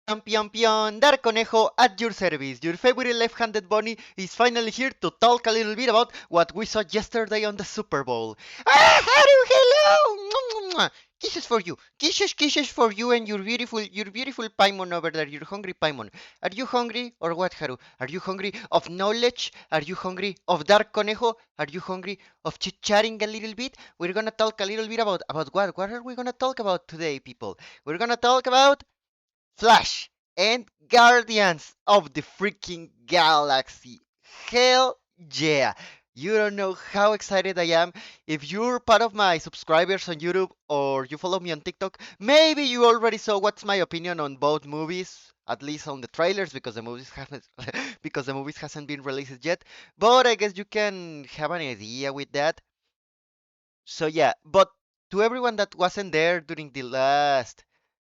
Pion, Dark Conejo at your service. Your favorite left-handed bunny is finally here to talk a little bit about what we saw yesterday on the Super Bowl. Ah, Haru, hello! Mwah, mwah, mwah. Kisses for you, kisses for you and your beautiful Paimon over there, your hungry Paimon. Are you hungry or what, Haru? Are you hungry of knowledge? Are you hungry of Dark Conejo? Are you hungry of chit-chatting a little bit? We're gonna talk a little bit about what? What are we gonna talk about today, people? We're gonna talk about Flash and Guardians of the freaking Galaxy. Hell yeah! You don't know how excited I am. If you're part of my subscribers on YouTube or you follow me on TikTok, maybe you already saw what's my opinion on both movies, at least on the trailers because the movies haven't because the movies hasn't been released yet. But I guess you can have an idea with that. So yeah, but to everyone that wasn't there during the last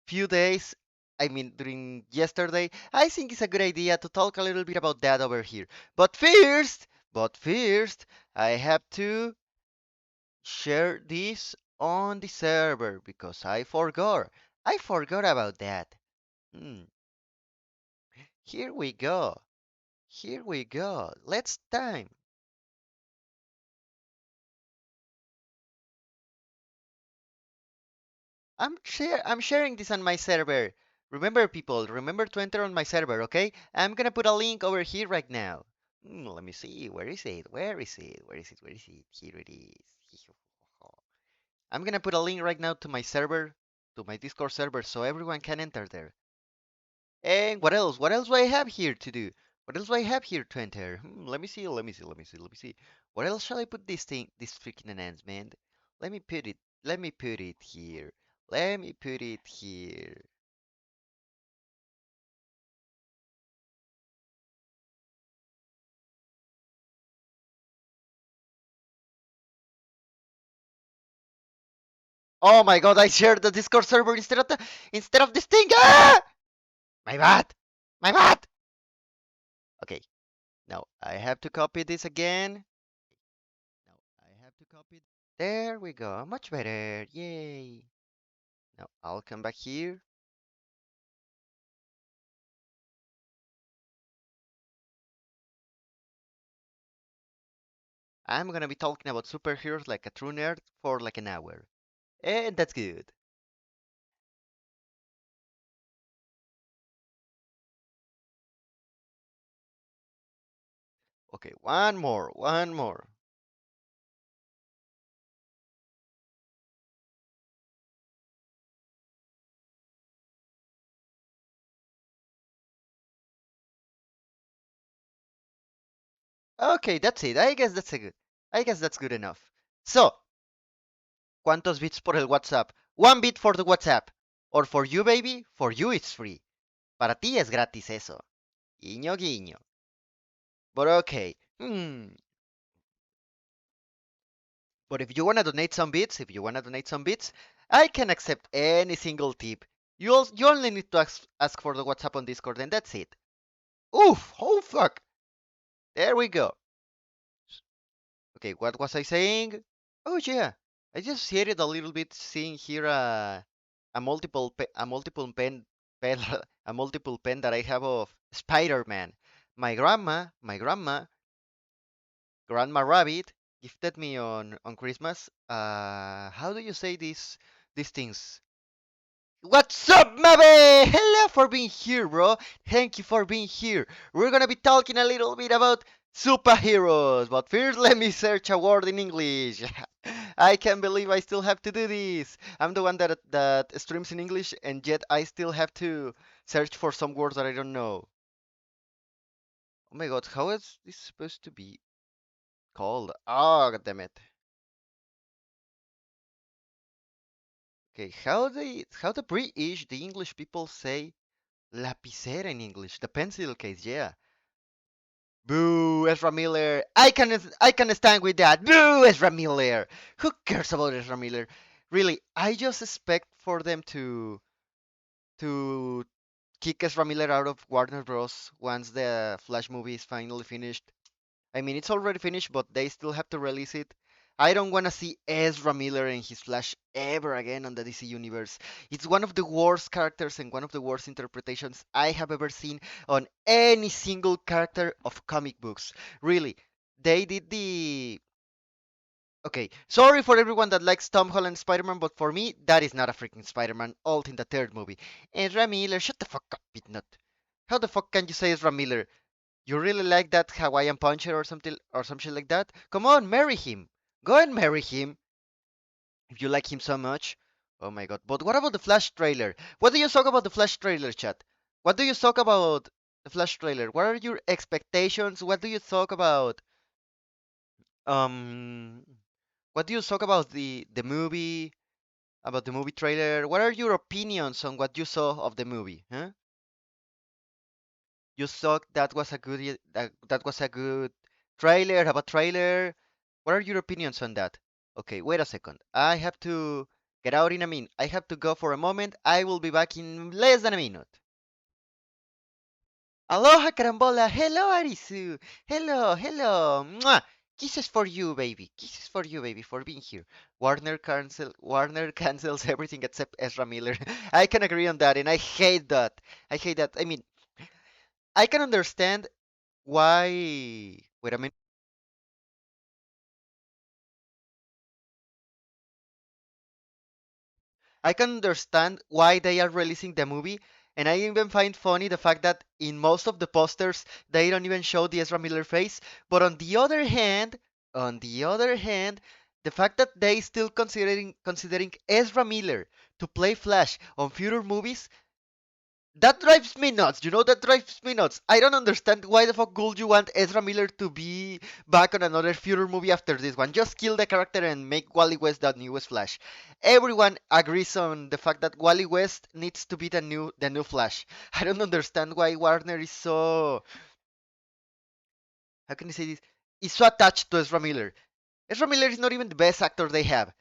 few days, I mean, during yesterday, I think it's a good idea to talk a little bit about that over here. But first, I have to share this on the server because I forgot. I forgot about that. Hmm. Here we go. Here we go. Let's time. I'm sharing this on my server. Remember, people, remember to enter on my server, okay? I'm gonna put a link over here right now. Let me see. Where is it? Where is it? Where is it? Where is it? Here it is. I'm gonna put a link right now to my server, to my Discord server, so everyone can enter there. And what else? What else do I have here to do? What else do I have here to enter? Let me see. Let me see. Let me see. Let me see. What else shall I put this thing? This freaking announcement. Let me put it. Let me put it here. Let me put it here. Oh my god, I shared the Discord server instead of this thing. Ah! My bad. My bad. Okay, now I have to copy this again. Now I have to copy. There we go. Much better. Yay. Now I'll come back here. I'm gonna be talking about superheroes like a true nerd for like an hour. And that's good. Okay, one more, one more. Okay, that's it. I guess that's good enough. So, ¿cuántos bits por el WhatsApp? One bit for the WhatsApp. Or for you, baby, for you it's free. Para ti es gratis eso. Guiño, guiño. But okay. But if you wanna donate some bits, I can accept any single tip. You only need to ask for the WhatsApp on Discord, and that's it. Oof! Oh fuck! There we go. Okay, what was I saying? Oh yeah, I just associated a little bit seeing here a multiple pen a multiple pen that I have of Spider-Man. My grandma Rabbit gifted me on Christmas. How do you say these things? What's up, mave? Hello for being here, bro. Thank you for being here. We're gonna be talking a little bit about superheroes, but first let me search a word in English. I can't believe I still have to do this. I'm the one that streams in English, and yet I still have to search for some words that I don't know. Oh my god, how is this supposed to be called? Oh, god damn it. Okay, how the British, the English people say lapicera in English, the pencil case, yeah. Boo, Ezra Miller. I can stand with that. Boo, Ezra Miller. Who cares about Ezra Miller? Really, I just expect for them to kick Ezra Miller out of Warner Bros. Once the Flash movie is finally finished. I mean, it's already finished, but they still have to release it I don't want to see Ezra Miller and his Flash ever again on the DC universe. It's one of the worst characters and one of the worst interpretations I have ever seen on any single character of comic books. Really, they did the. Okay, sorry for everyone that likes Tom Holland Spider-Man, but for me, that is not a freaking Spider-Man, alt in the third movie. Ezra Miller, shut the fuck up, Pitnut. How the fuck can you say Ezra Miller? You really like that Hawaiian puncher or something or some shit like that? Come on, marry him. Go and marry him if you like him so much. Oh my god. But what about the Flash trailer? What do you talk about the Flash trailer, chat? What do you talk about the Flash trailer? What are your expectations? What do you talk um what do you talk about the movie? About the movie trailer? What are your opinions on what you saw of the movie? Huh? You thought that was a that was a good trailer, have a trailer. What are your opinions on that? Okay, wait a second. I have to get out in a minute. I have to go for a moment. I will be back in less than a minute. Aloha carambola. Hello Arisu. Hello, hello. Mwah! Kisses for you, baby. Kisses for you, baby, for being here. Warner cancels everything except Ezra Miller. I can agree on that, and I hate that. I hate that. I mean, I can understand why. Wait a minute. I can understand why they are releasing the movie, and I even find funny the fact that in most of the posters they don't even show the Ezra Miller face. But on the other hand, the fact that they still considering Ezra Miller to play Flash on future movies, that drives me nuts. You know, that drives me nuts. I don't understand why the fuck would you want Ezra Miller to be back on another future movie after this one. Just kill the character and make Wally West the newest Flash. Everyone agrees on the fact that Wally West needs to be the new Flash. I don't understand why Warner is so, how can I say this? Is so attached to Ezra Miller. Ezra Miller is not even the best actor they have,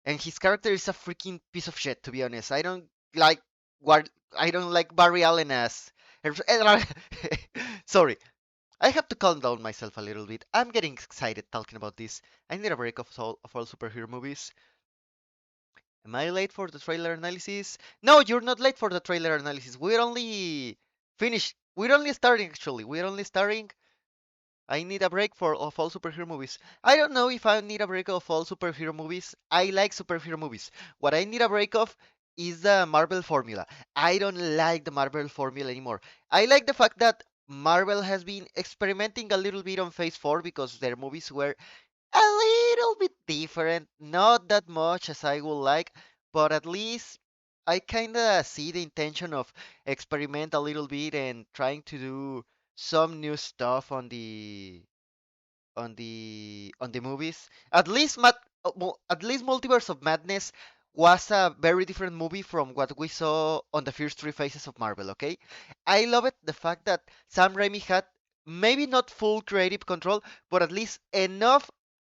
and his character is a freaking piece of shit. To be honest, like War I don't like Barry Allen as. Sorry, I have to calm down myself a little bit. I'm getting excited talking about this. I need a break of all superhero movies. Am I late for the trailer analysis? No, you're not late for the trailer analysis. We're only finished. We're only starting actually. We're only starting. I need a break of all superhero movies. I don't know if I need a break of all superhero movies. I like superhero movies. What I need a break of is the Marvel formula. I don't like the Marvel formula anymore. I like the fact that Marvel has been experimenting a little bit on Phase 4 because their movies were a little bit different. Not that much as I would like, but at least I kind of see the intention of experiment a little bit and trying to do some new stuff on the movies. At least Multiverse of Madness was a very different movie from what we saw on the first three phases of Marvel, okay? I love it the fact that Sam Raimi had maybe not full creative control, but at least enough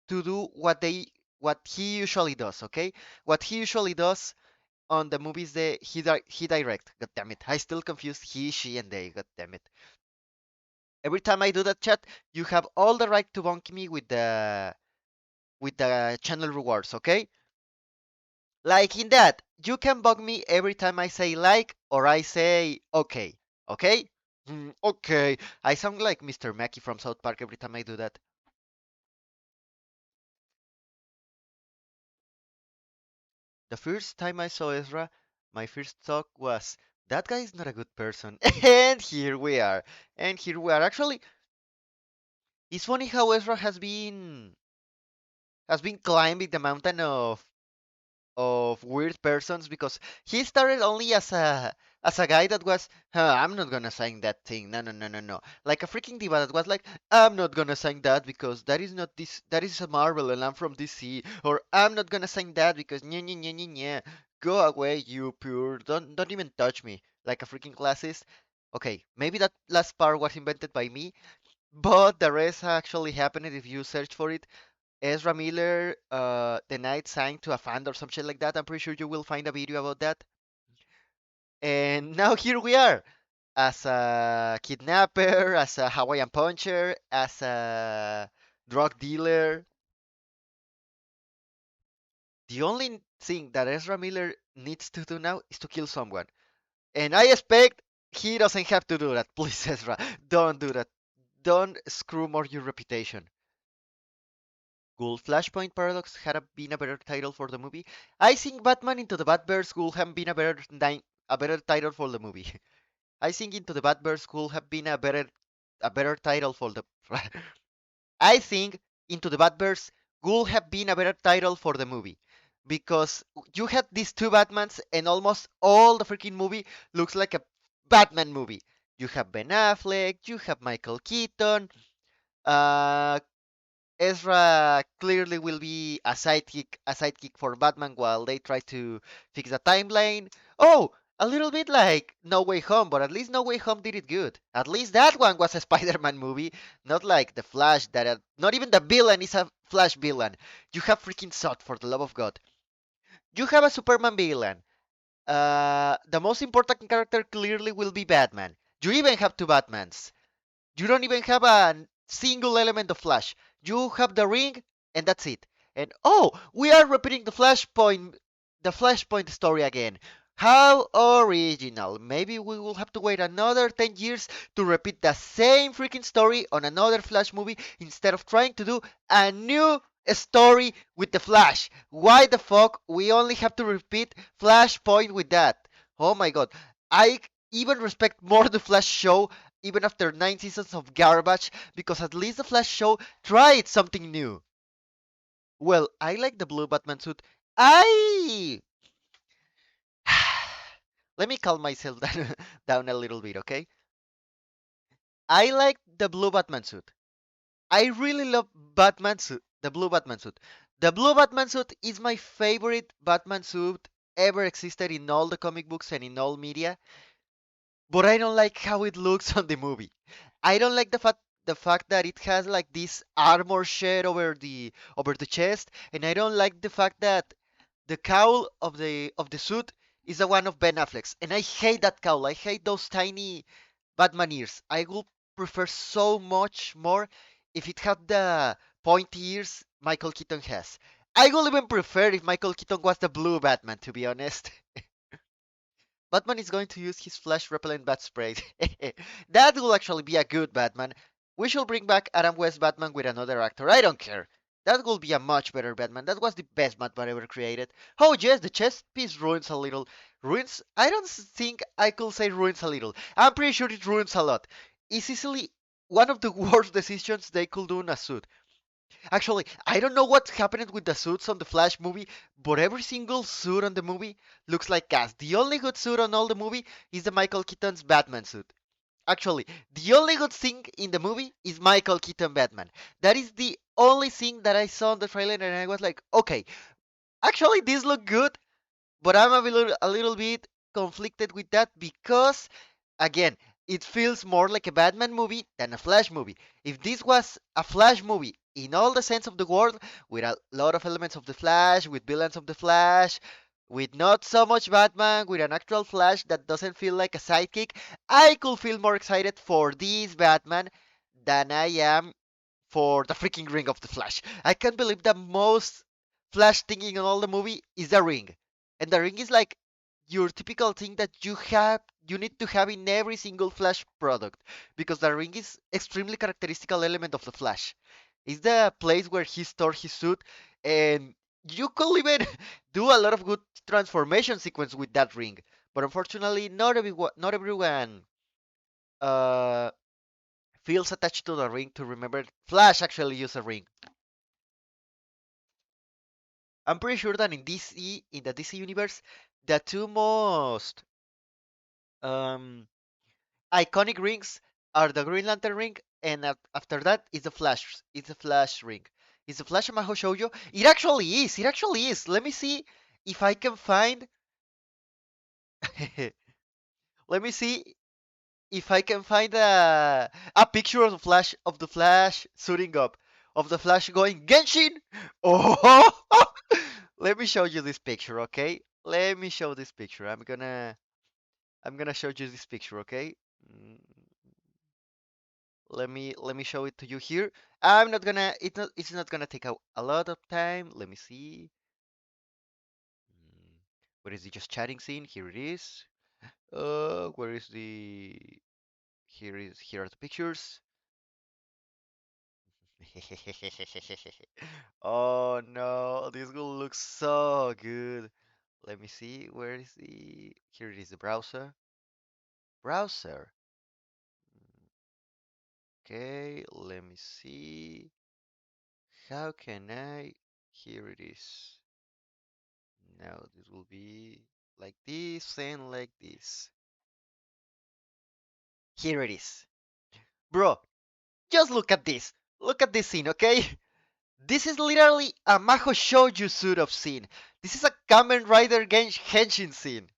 to do what he usually does, okay? What he usually does on the movies that he direct. God damn it. I still confuse he, she, and they. God damn it. Every time I do that, chat, you have all the right to bonk me with the channel rewards, okay? Like in that, you can bug me every time I say like or I say okay. Okay? Okay. I sound like Mr. Mackey from South Park every time I do that. The first time I saw Ezra, my first thought was, that guy is not a good person. And here we are. And here we are. Actually, it's funny how Ezra has been climbing the mountain of weird persons because he started only as a guy that was, I'm not gonna sign that thing. No, no, no, no, no. Like a freaking diva that was like, I'm not gonna sign that because that is not this. That is a Marvel and I'm from DC. Or I'm not gonna sign that because nya nya nya nya nya. Go away, you pure. Don't even touch me. Like a freaking classist. Okay, maybe that last part was invented by me, but the rest actually happened if you search for it. Ezra Miller, the night signed to a fan or some shit like that. I'm pretty sure you will find a video about that. And now here we are, as a kidnapper, as a Hawaiian puncher, as a drug dealer. The only thing that Ezra Miller needs to do now is to kill someone. And I expect he doesn't have to do that. Please, Ezra, don't do that. Don't screw more your reputation. Could Flashpoint Paradox have been a better title for the movie? I think Batman Into the Batverse would have been a better title for the movie. I think Into the Batverse could have been a better title for the. I think Into the Batverse would have been a better title for the movie because you had these two Batmans and almost all the freaking movie looks like a Batman movie. You have Ben Affleck, you have Michael Keaton, uh, Ezra clearly will be a sidekick for Batman while they try to fix the timeline. Oh, a little bit like No Way Home, but at least No Way Home did it good. At least that one was a Spider-Man movie, not like the Flash that not even the villain is a Flash villain. You have freaking Zod for the love of God. You have a Superman villain. The most important character clearly will be Batman. You even have two Batmans. You don't even have a single element of Flash. You have the ring, and that's it. And oh, we are repeating the Flashpoint story again. How original. Maybe we will have to wait another 10 years to repeat the same freaking story on another Flash movie instead of trying to do a new story with the Flash. Why the fuck we only have to repeat Flashpoint with that? Oh my god. I even respect more the Flash show even after 9 seasons of garbage, because at least the Flash show tried something new. Well, I like the blue Batman suit. I let me calm myself down a little bit, okay? I like the blue Batman suit. I really love Batman suit, the blue Batman suit. The blue Batman suit is my favorite Batman suit ever existed in all the comic books and in all media, but I don't like how it looks on the movie. I don't like the fact that it has like this armor shed over the chest, and I don't like the fact that the cowl of the suit is the one of Ben Affleck's, and I hate that cowl. I hate those tiny Batman ears. I would prefer so much more if it had the pointy ears Michael Keaton has. I would even prefer if Michael Keaton was the blue Batman, to be honest. Batman is going to use his flash repellent bat spray. That will actually be a good Batman. We should bring back Adam West Batman with another actor. I don't care. That will be a much better Batman. That was the best Batman ever created. Oh yes, the chest piece ruins a little. Ruins? I don't think I could say ruins a little. I'm pretty sure it ruins a lot. It's easily one of the worst decisions they could do in a suit. Actually, I don't know what's happening with the suits on the Flash movie, but every single suit on the movie looks like gas. The only good suit on all the movie is the Michael Keaton's Batman suit. Actually, the only good thing in the movie is Michael Keaton Batman. That is the only thing that I saw in the trailer, and I was like, okay, actually this look good, but I'm a little bit conflicted with that because, again, it feels more like a Batman movie than a Flash movie. If this was a Flash movie in all the sense of the word, with a lot of elements of the Flash, with villains of the Flash, with not so much Batman, with an actual Flash that doesn't feel like a sidekick, I could feel more excited for this Batman than I am for the freaking ring of the Flash. I can't believe the most Flash thing in all the movie is the ring. And the ring is like your typical thing that you need to have in every single Flash product because the ring is extremely characteristical element of the Flash. It's the place where he stores his suit, and you could even do a lot of good transformation sequence with that ring. But unfortunately, not everyone uh, feels attached to the ring to remember Flash actually used a ring. I'm pretty sure that in the DC universe, the two most um, iconic rings are the Green Lantern ring, and after that is the Flash. It's the Flash ring. Is the Flash a Maho Shoujo? It actually is. It actually is. Let me see if I can find. Let me see if I can find a picture of the Flash suiting up, of the Flash going Genshin. Oh, let me show you this picture, okay? Let me show this picture. I'm gonna show you this picture, okay? Mm, let me show it to you here. I'm not gonna it's not gonna take a lot of time. Let me see. Where is the just chatting scene? Here it is. Where is the... Here are the pictures. Oh no, this will look so good. Let me see. Where is the... Here it is, the browser. Browser. Okay, let me see. How can I... Here it is. Now this will be like this and like this. Here it is. Bro, just look at this. Look at this scene, okay? This is literally a Maho Shoujo suit of scene. This is a Kamen Rider Henshin scene.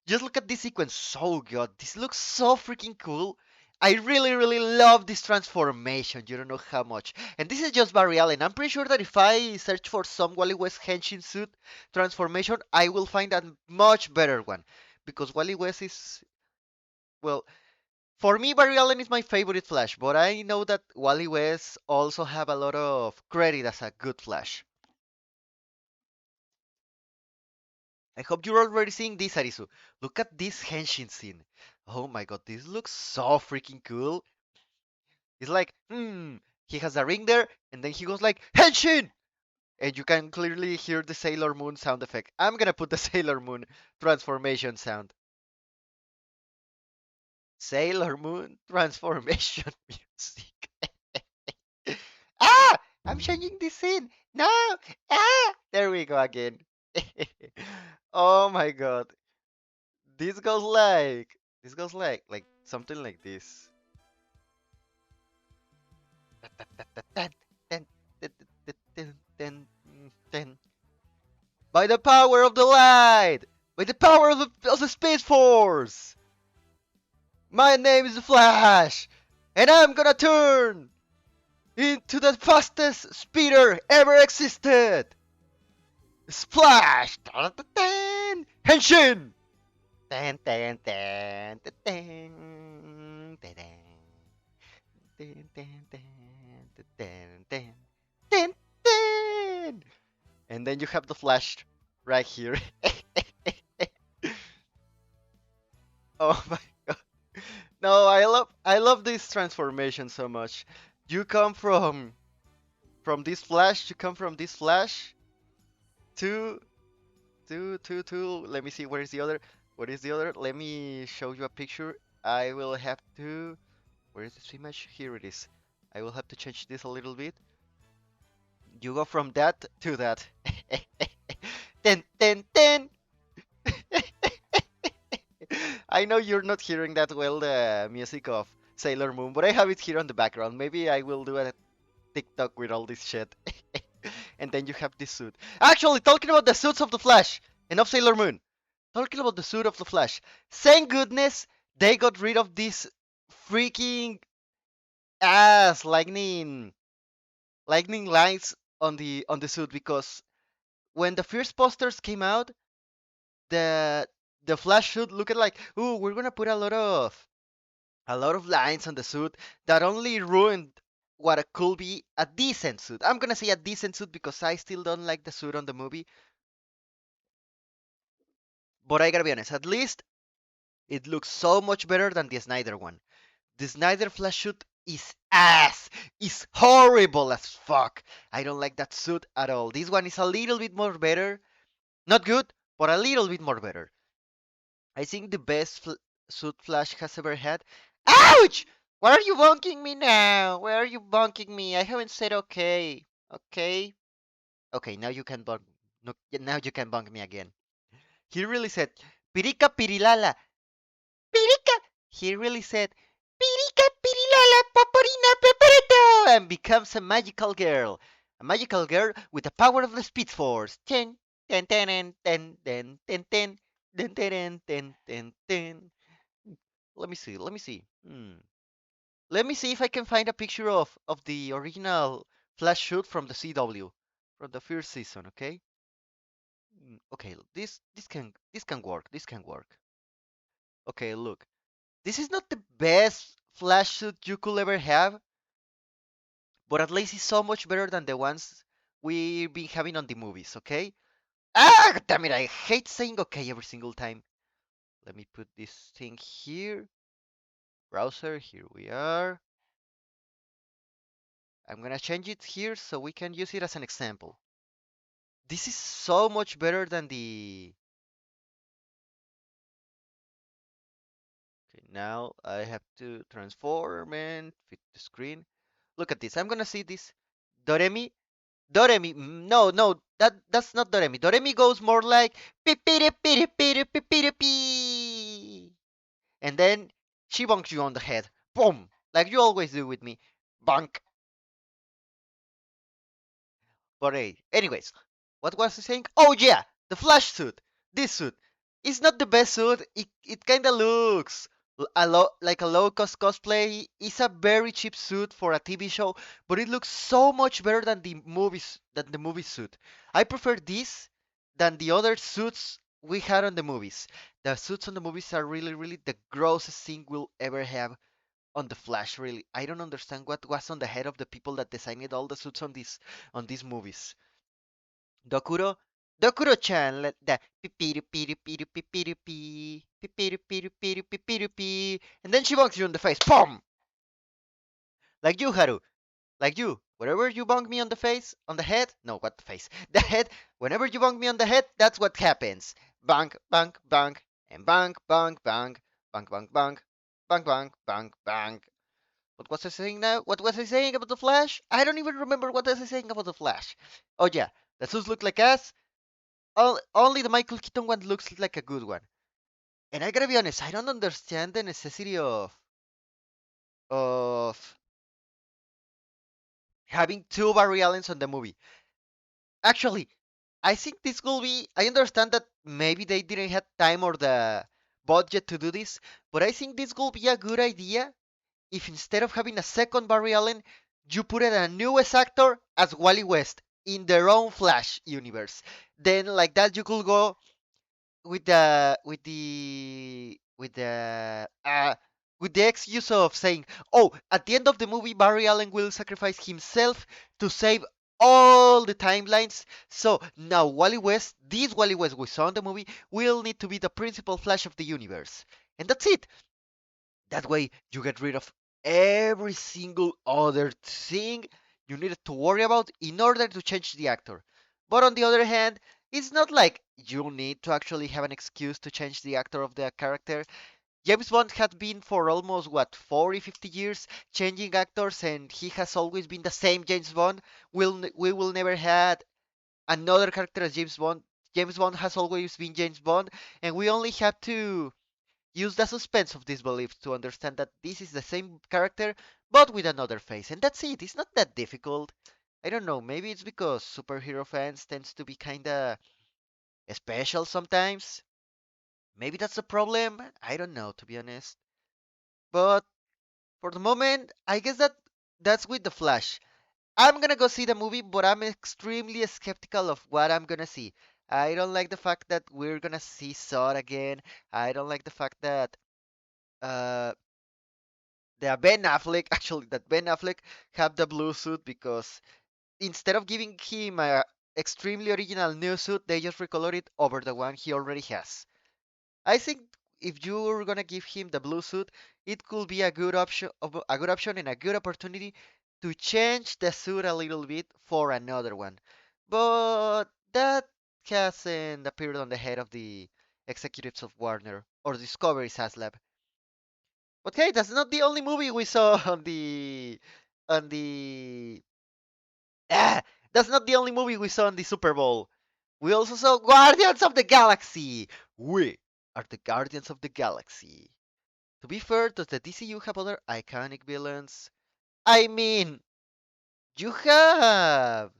Just look at this sequence. So good. This looks so freaking cool. I really, really love this transformation. You don't know how much. And this is just Barry Allen. I'm pretty sure that if I search for some Wally West Henshin suit transformation, I will find a much better one. Because Wally West is, well, for me, Barry Allen is my favorite Flash, but I know that Wally West also have a lot of credit as a good Flash. I hope you're already seeing this, Arisu. Look at this Henshin scene. Oh my god, this looks so freaking cool. It's like, he has a ring there, and then he goes like, Henshin! And you can clearly hear the Sailor Moon sound effect. I'm gonna put the Sailor Moon transformation sound. Sailor Moon transformation music. Ah! I'm changing this scene. No! Ah! There we go again. Oh my god. This goes like something like this. By the power of the light! By the power of the Space Force! My name is the Flash! And I'm gonna turn into the fastest speeder ever existed! Splash! Henshin! Ten, ten, ten, ten, ten, ten, ten, ten, ten, ten, ten, ten, ten. And then you have the Flash right here. Oh my god. No, I love this transformation so much. You come from this Flash, you come from this Flash to let me see, where is the other? What is the other? Let me show you a picture. I will have to... Where is this image? Here it is. I will have to change this a little bit. You go from that to that. Ten, ten, ten. I know you're not hearing that well the music of Sailor Moon, but I have it here on the background. Maybe I will do a TikTok with all this shit. And then you have this suit. Actually, talking about the suits of the Flash and of Sailor Moon. Talking about the suit of the Flash. Thank goodness they got rid of this freaking ass lightning lines on the suit, because when the first posters came out, the the Flash suit looked like, ooh, we're gonna put a lot of lines on the suit that only ruined what could be a decent suit. I'm gonna say a decent suit because I still don't like the suit on the movie. But I gotta be honest, at least it looks so much better than the Snyder one. The Snyder Flash suit is ass. Is horrible as fuck. I don't like that suit at all. This one is a little bit more better. Not good, but a little bit more better. I think the best suit Flash has ever had. Ouch! Why are you bonking me now? Why are you bonking me? I haven't said okay. Okay? Okay, now you can bonk. No, now you can bonk me again. He really said, Pirika Pirilala. Pirika! He really said, Pirika Pirilala Paparina Pepereto! And becomes a magical girl. A magical girl with the power of the Speed Force. Ten, ten, ten, ten, ten, ten, ten, ten, ten, ten, ten, ten. Let me see. Let me see. Let me see if I can find a picture of the original Flash shoot from the CW, from the first season. Okay. Okay. This can work. This can work. Okay. Look. This is not the best Flash suit you could ever have, but at least it's so much better than the ones we've been having on the movies. Okay. Ah, damn it! I hate saying okay every single time. Let me put this thing here. Browser, here we are. I'm gonna change it here so we can use it as an example. This is so much better than the... Okay, now I have to transform and fit the screen. Look at this. I'm gonna see this. Doremi. Doremi. No, no, that's not Doremi. Doremi goes more like pipiri piri piri pipiri pee. And then she bonks you on the head. Boom! Like you always do with me. Bonk. But hey, anyways, what was I saying? Oh yeah, the Flash suit. This suit. It's not the best suit. It kinda looks like a low cost cosplay. It's a very cheap suit for a TV show, but it looks so much better than the movie suit. I prefer this than the other suits we had on the movies. The suits on the movies are really the grossest thing we'll ever have on the Flash. Really, I don't understand what was on the head of the people that designed all the suits on these movies. Dokuro, Dokuro-chan, the pipiri piri piri pipiri pee, pipiri piri piri pipiri pee, and then she bonks you in the face, POM! Like you, Haru, like you. Whenever you bonk me on the face, on the head, no, what the face, the head. Whenever you bonk me on the head, that's what happens. Bonk, bonk, bonk, and bonk, bonk, bonk, bonk, bonk, bonk, bonk, bonk, bonk, bonk. What was I saying now? What was I saying about the Flash? I don't even remember what was I saying about the Flash. Oh yeah, the suits look like ass. Only the Michael Keaton one looks like a good one. And I gotta be honest, I don't understand the necessity of having two Barry Allens on the movie. Actually, I think this will be. I understand that maybe they didn't have time or the budget to do this, but I think this will be a good idea if instead of having a second Barry Allen, you put in a newest actor as Wally West in their own Flash universe. Then like that you could go with the excuse of saying, "Oh, at the end of the movie, Barry Allen will sacrifice himself to save all the timelines. So now Wally West, this Wally West we saw in the movie, will need to be the principal Flash of the universe." And that's it. That way, you get rid of every single other thing you needed to worry about in order to change the actor. But on the other hand, it's not like you need to actually have an excuse to change the actor of the character. James Bond had been for almost, what, 40, 50 years changing actors, and he has always been the same James Bond. We will never had another character as James Bond. James Bond has always been James Bond, and we only have to use the suspense of disbelief to understand that this is the same character but with another face. And that's it. It's not that difficult. I don't know. Maybe it's because superhero fans tends to be kinda special sometimes. Maybe that's the problem. I don't know, to be honest. But for the moment, I guess that's with the Flash. I'm gonna go see the movie, but I'm extremely skeptical of what I'm gonna see. I don't like the fact that we're gonna see Zod again. I don't like the fact that uh Ben Affleck, actually, that Ben Affleck have the blue suit because instead of giving him a extremely original new suit, they just recolor it over the one he already has. I think if you're gonna give him the blue suit, it could be a good option and a good opportunity to change the suit a little bit for another one. But that hasn't appeared on the head of the executives of Warner or Discovery's HasLab. But hey, that's not the only movie we saw on the ah, that's not the only movie we saw on the Super Bowl. We also saw Guardians of the Galaxy. We are the Guardians of the Galaxy. To be fair, does the DCU have other iconic villains? I mean, you have.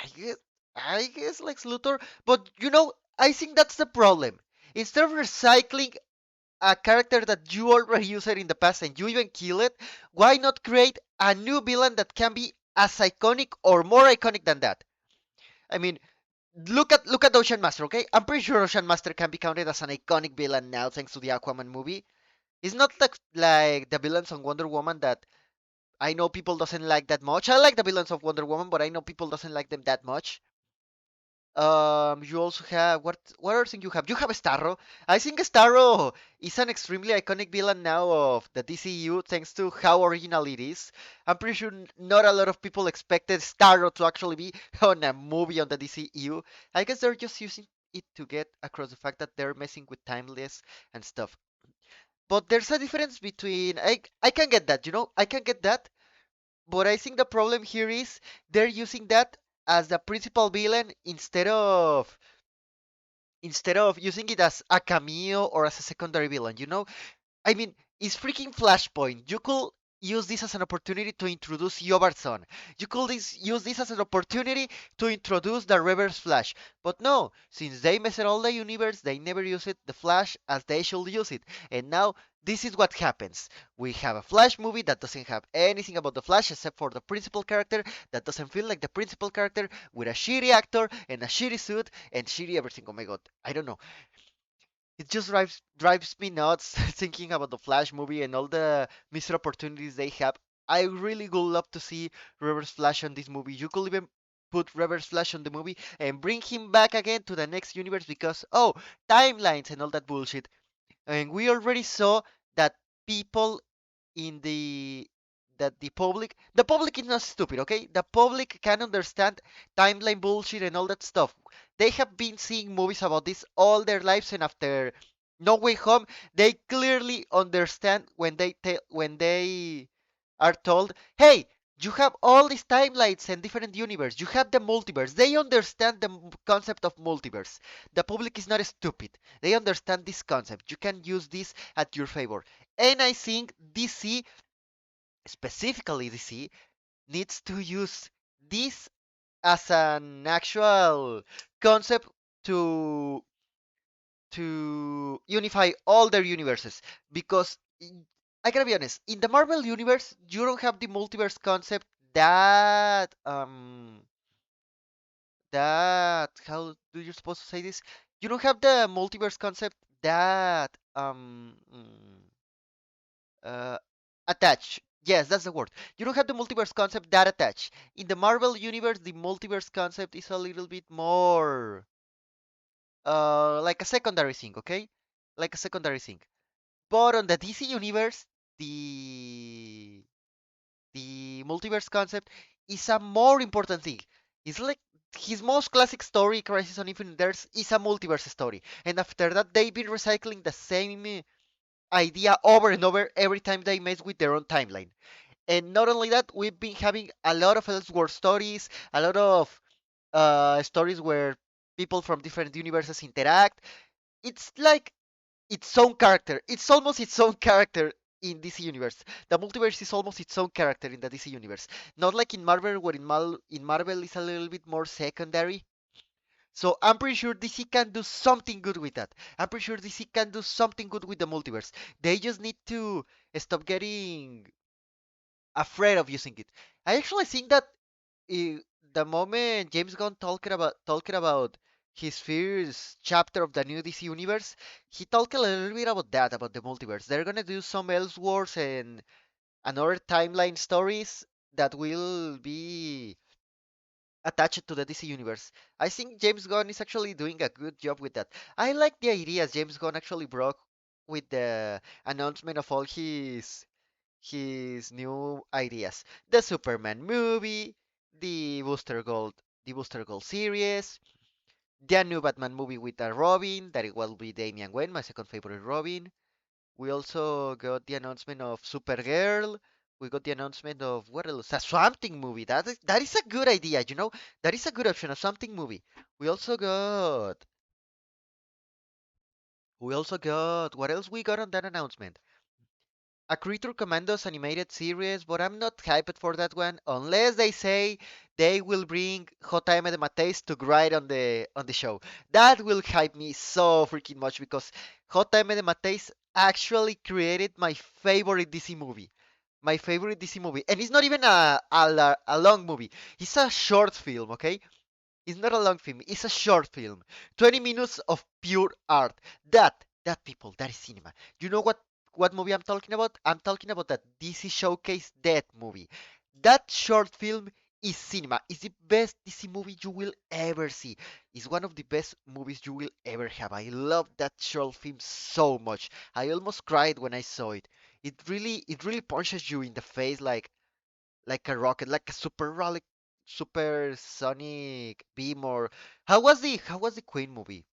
I guess I guess Lex Luthor, but I think that's the problem. Instead of recycling a character that you already used in the past and you even kill it, why not create a new villain that can be as iconic or more iconic than that? I mean, look at Ocean Master, okay? I'm pretty sure Ocean Master can be counted as an iconic villain now thanks to the Aquaman movie. It's not like the villains on Wonder Woman that I know people doesn't like that much. I like the villains of Wonder Woman, but I know people doesn't like them that much. You also have what other thing you have? You have Starro. I think Starro is an extremely iconic villain now of the DCU thanks to how original it is. I'm pretty sure not a lot of people expected Starro to actually be on a movie on the DCU. I guess they're just using it to get across the fact that they're messing with timeless and stuff. But there's a difference between I can get that, I can get that, but I think the problem here is they're using that as the principal villain instead of using it as a cameo or as a secondary villain, I mean, it's freaking Flashpoint. You could use this as an opportunity to introduce Yobarson. You could use this as an opportunity to introduce the Reverse Flash. But no, since they messed all the universe, they never use it, the Flash, as they should use it. And now, this is what happens. We have a Flash movie that doesn't have anything about the Flash except for the principal character, that doesn't feel like the principal character, with a shitty actor and a shitty suit and shitty everything. Oh my god, I don't know. It just drives me nuts thinking about the Flash movie and all the missed opportunities they have. I really would love to see Reverse Flash on this movie. You could even put Reverse Flash on the movie and bring him back again to the next universe because, oh, timelines and all that bullshit. And we already saw that people in the public is not stupid, okay? The public can understand timeline bullshit and all that stuff. They have been seeing movies about this all their lives, and after No Way Home, they clearly understand when they are told, "Hey, you have all these timelines and different universe. You have the multiverse." They understand the concept of multiverse. The public is not stupid. They understand this concept. You can use this at your favor. And I think DC, specifically DC, needs to use this as an actual concept to unify all their universes, because I gotta be honest, in the Marvel universe you don't have the multiverse concept that how do you supposed to say this? You don't have the multiverse concept that uh, attach. Yes, that's the word. You don't have the multiverse concept that attach. In the Marvel universe, the multiverse concept is a little bit more like a secondary thing, okay? Like a secondary thing. But on the DC universe, the the multiverse concept is a more important thing. It's like his most classic story, Crisis on Infinite Earths, is a multiverse story. And after that, they've been recycling the same idea over and over every time they mess with their own timeline. And not only that, we've been having a lot of Elseworld stories, a lot of stories where people from different universes interact. It's like its own character. It's almost its own character in DC universe. The multiverse is almost its own character in the DC universe. Not like in Marvel, where in Marvel is a little bit more secondary. So I'm pretty sure DC can do something good with that. I'm pretty sure DC can do something good with the multiverse. They just need to stop getting afraid of using it. I actually think that uh, the moment James Gunn talking about his first chapter of the new DC universe, he talked a little bit about that, about the multiverse. They're gonna do some Elseworlds and another timeline stories that will be attached to the DC universe. I think James Gunn is actually doing a good job with that. I like the ideas James Gunn actually brought with the announcement of all his new ideas. The Superman movie, the Booster Gold series, the new Batman movie with a Robin, that it will be Damian Wayne, my second favorite Robin. We also got the announcement of Supergirl. We got the announcement of what else? A Swamp Thing movie. That is a good idea, you know? That is a good option, a Swamp Thing movie. We also got what else we got on that announcement? A Creature Commandos animated series, but I'm not hyped for that one unless they say they will bring JM de Mateis to write on the show. That will hype me so freaking much because JM de Mateis actually created my favorite DC movie. My favorite DC movie. And it's not even a long movie. It's a short film, okay? It's not a long film. It's a short film. 20 minutes of pure art. That people, that is cinema. You know what? what movie I'm talking about? I'm talking about that DC Showcase Dead movie. That short film is cinema. It's the best DC movie you will ever see. It's one of the best movies you will ever have. I love that short film so much. I almost cried when I saw it. It really punches you in the face like a rocket, like a super sonic beam. Or how was the Queen movie?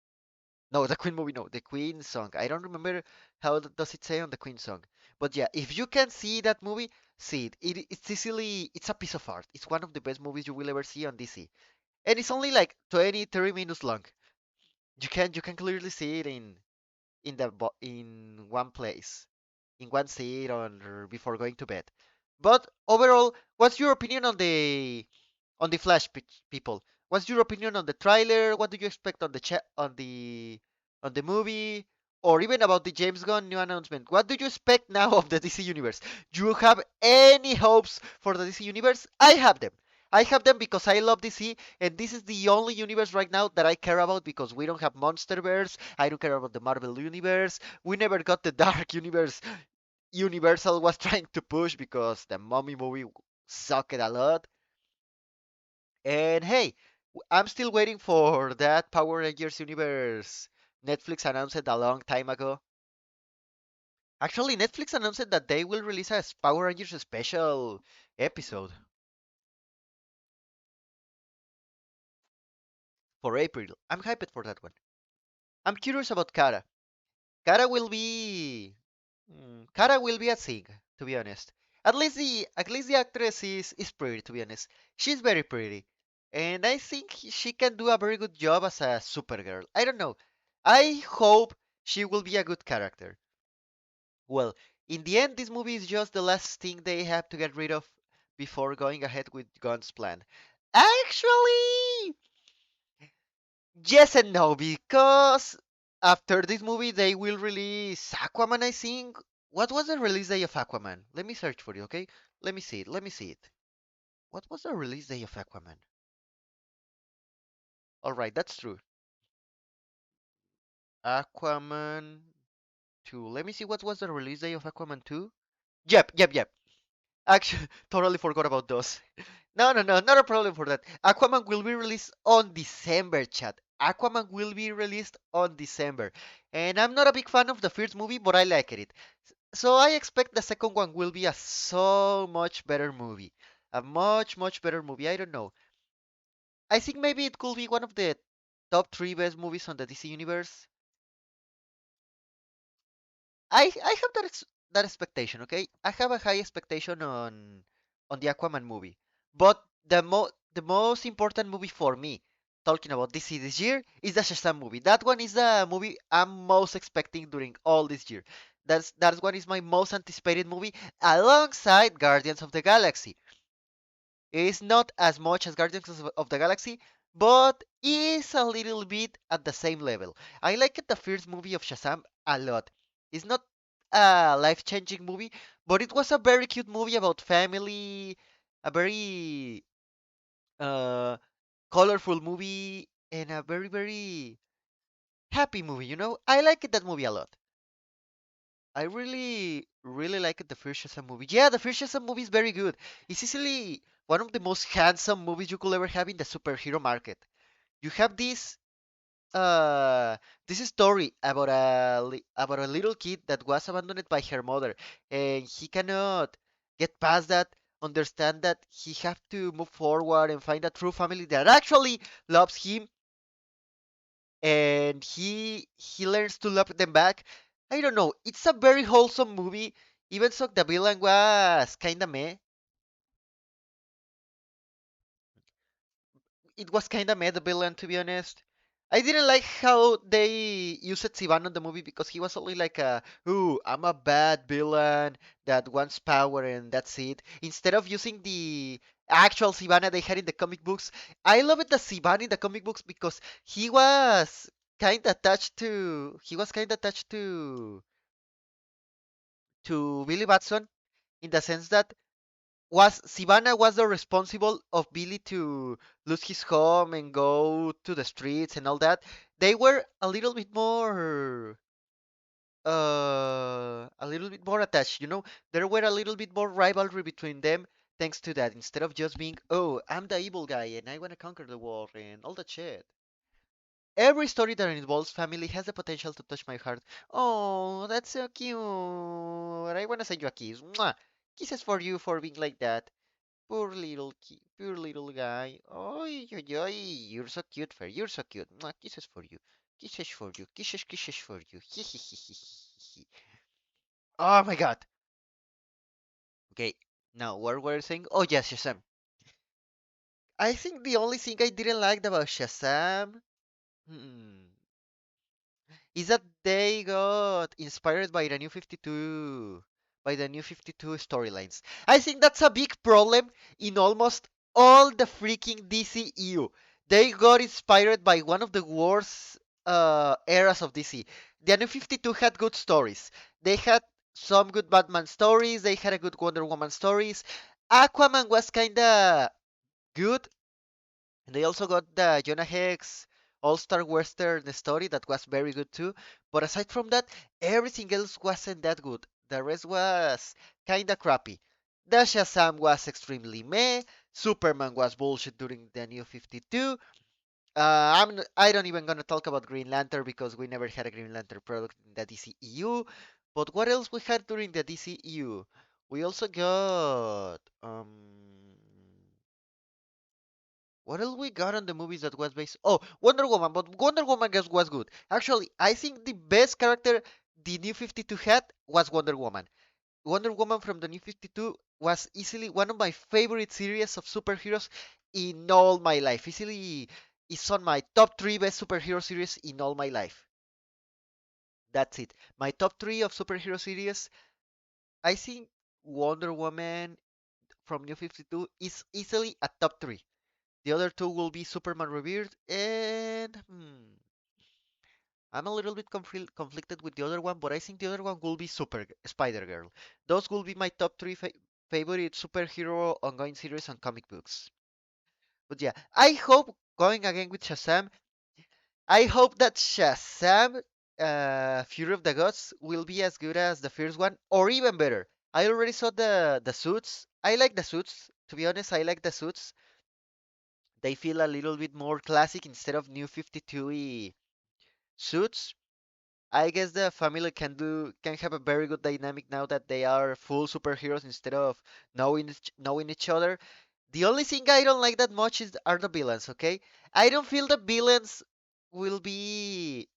No, the Queen movie, no, the Queen song. I don't remember how does it say on the Queen song. But yeah, if you can see that movie, see it. It's easily, it's a piece of art. It's one of the best movies you will ever see on DC. And it's only like 20, 30 minutes long. You can clearly see it in one place, in one seat or before going to bed. But overall, what's your opinion on the Flash people? What's your opinion on the trailer? What do you expect on the movie, or even about the James Gunn new announcement? What do you expect now of the DC universe? Do you have any hopes for the DC universe? I have them. I have them because I love DC, and this is the only universe right now that I care about because we don't have Monsterverse. I don't care about the Marvel universe. We never got the Dark universe Universal was trying to push because the Mummy movie sucked a lot. And hey, I'm still waiting for that Power Rangers universe Netflix announced a long time ago. Actually, Netflix announced that they will release a Power Rangers special episode for April. I'm hyped for that one. I'm curious about Kara. Kara will be Kara will be a thing, to be honest. At least the actress is pretty, to be honest. She's very pretty, and I think she can do a very good job as a Supergirl. I don't know. I hope she will be a good character. Well, in the end, this movie is just the last thing they have to get rid of before going ahead with Gunn's plan. Actually, yes and no, because after this movie they will release Aquaman, I think. What was the release day of Aquaman? Let me search for you, okay? Let me see it. Let me see it. What was the release day of Aquaman? All right, that's true. Aquaman 2. Let me see what was the release day of Aquaman 2. Yep, yep, yep. Actually, totally forgot about those. No, no, no, not a problem for that. Aquaman will be released on December, chat. Aquaman will be released on December. And I'm not a big fan of the first movie, but I like it. So I expect the second one will be a so much better movie. A much, much better movie. I don't know. I think maybe it could be one of the top three best movies on the DC universe. I have that expectation, okay? I have a high expectation on the Aquaman movie. But the most important movie for me, talking about DC this year, is the Shazam movie. That one is the movie I'm most expecting during all this year. That's one is my most anticipated movie alongside Guardians of the Galaxy. It's not as much as Guardians of the Galaxy, but is a little bit at the same level. I liked the first movie of Shazam a lot. It's not a life-changing movie, but it was a very cute movie about family, a very uh, colorful movie, and a very, very happy movie, you know? I liked that movie a lot. I really, really liked the first Shazam movie. Yeah, the first Shazam movie is very good. It's easily one of the most handsome movies you could ever have in the superhero market. You have uh this story about about a little kid that was abandoned by her mother, and he cannot get past that, understand that he have to move forward and find a true family that actually loves him, and he learns to love them back. I don't know. It's a very wholesome movie. Even so, the villain was kinda meh. It was kinda meh, the villain, to be honest. I didn't like how they used Sivan on the movie because he was only like ooh, I'm a bad villain that wants power and that's it. Instead of using the actual Sivana they had in the comic books. I love it the Sivan in the comic books because he was kinda attached to Billy Batson in the sense that was Sivana was the responsible of Billy to lose his home and go to the streets and all that. They were a little bit more. a little bit more attached. There were a little bit more rivalry between them thanks to that. Instead of just being, oh, I'm the evil guy and I want to conquer the world and all that shit. Every story that involves family has the potential to touch my heart. Oh, that's so cute. I want to send you a kiss. Mwah. Kisses for you for being like that. Poor little guy. Oy, oy, oy. You're so cute, Fer. You're so cute. Mwah. Kisses for you. Kisses for you. Kisses, kisses for you. Oh my god. Okay, now what were we saying? Oh yes, Shazam. I think the only thing I didn't like about Shazam hmm, is that they got inspired by the new 52, by the new 52 storylines. I think that's a big problem in almost all the freaking DCEU. They got inspired by one of the worst eras of DC. The new 52 had good stories. They had some good Batman stories. They had a good Wonder Woman stories. Aquaman was kinda good, and they also got the Jonah Hex All-Star Western story that was very good too. But aside from that, everything else wasn't that good. The rest was kinda crappy. The Shazam was extremely meh. Superman was bullshit during the New 52. I don't even gonna talk about Green Lantern because we never had a Green Lantern product in the DCEU. But what else we had during the DCEU? We also got what else we got on the movies that was based? Oh, Wonder Woman, but Wonder Woman was good. Actually, I think the best character the New 52 had was Wonder Woman. Wonder Woman from the New 52 was easily one of my favorite series of superheroes in all my life. Easily is on my top 3 best superhero series in all my life. That's it. My top 3 of superhero series, I think Wonder Woman from New 52 is easily a top 3. The other two will be Superman Revered and I'm a little bit conflicted with the other one, but I think the other one will be Super Spider Girl. Those will be my top 3 favorite superhero ongoing series on comic books. But yeah, I hope going again with Shazam, I hope that Shazam Fury of the Gods will be as good as the first one or even better. I already saw the suits. I like the suits. To be honest, I like the suits. They feel a little bit more classic instead of new 52 suits. I guess the family can have a very good dynamic now that they are full superheroes instead of knowing each other. The only thing I don't like that much are the villains, okay? I don't feel the villains will be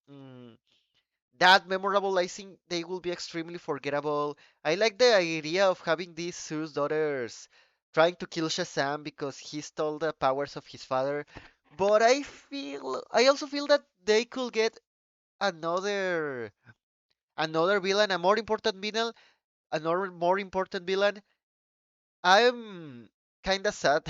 that memorable. I think they will be extremely forgettable. I like the idea of having these Zeus daughters trying to kill Shazam because he stole the powers of his father. But I also feel that they could get another villain, a more important villain, another more important villain. I'm kinda sad.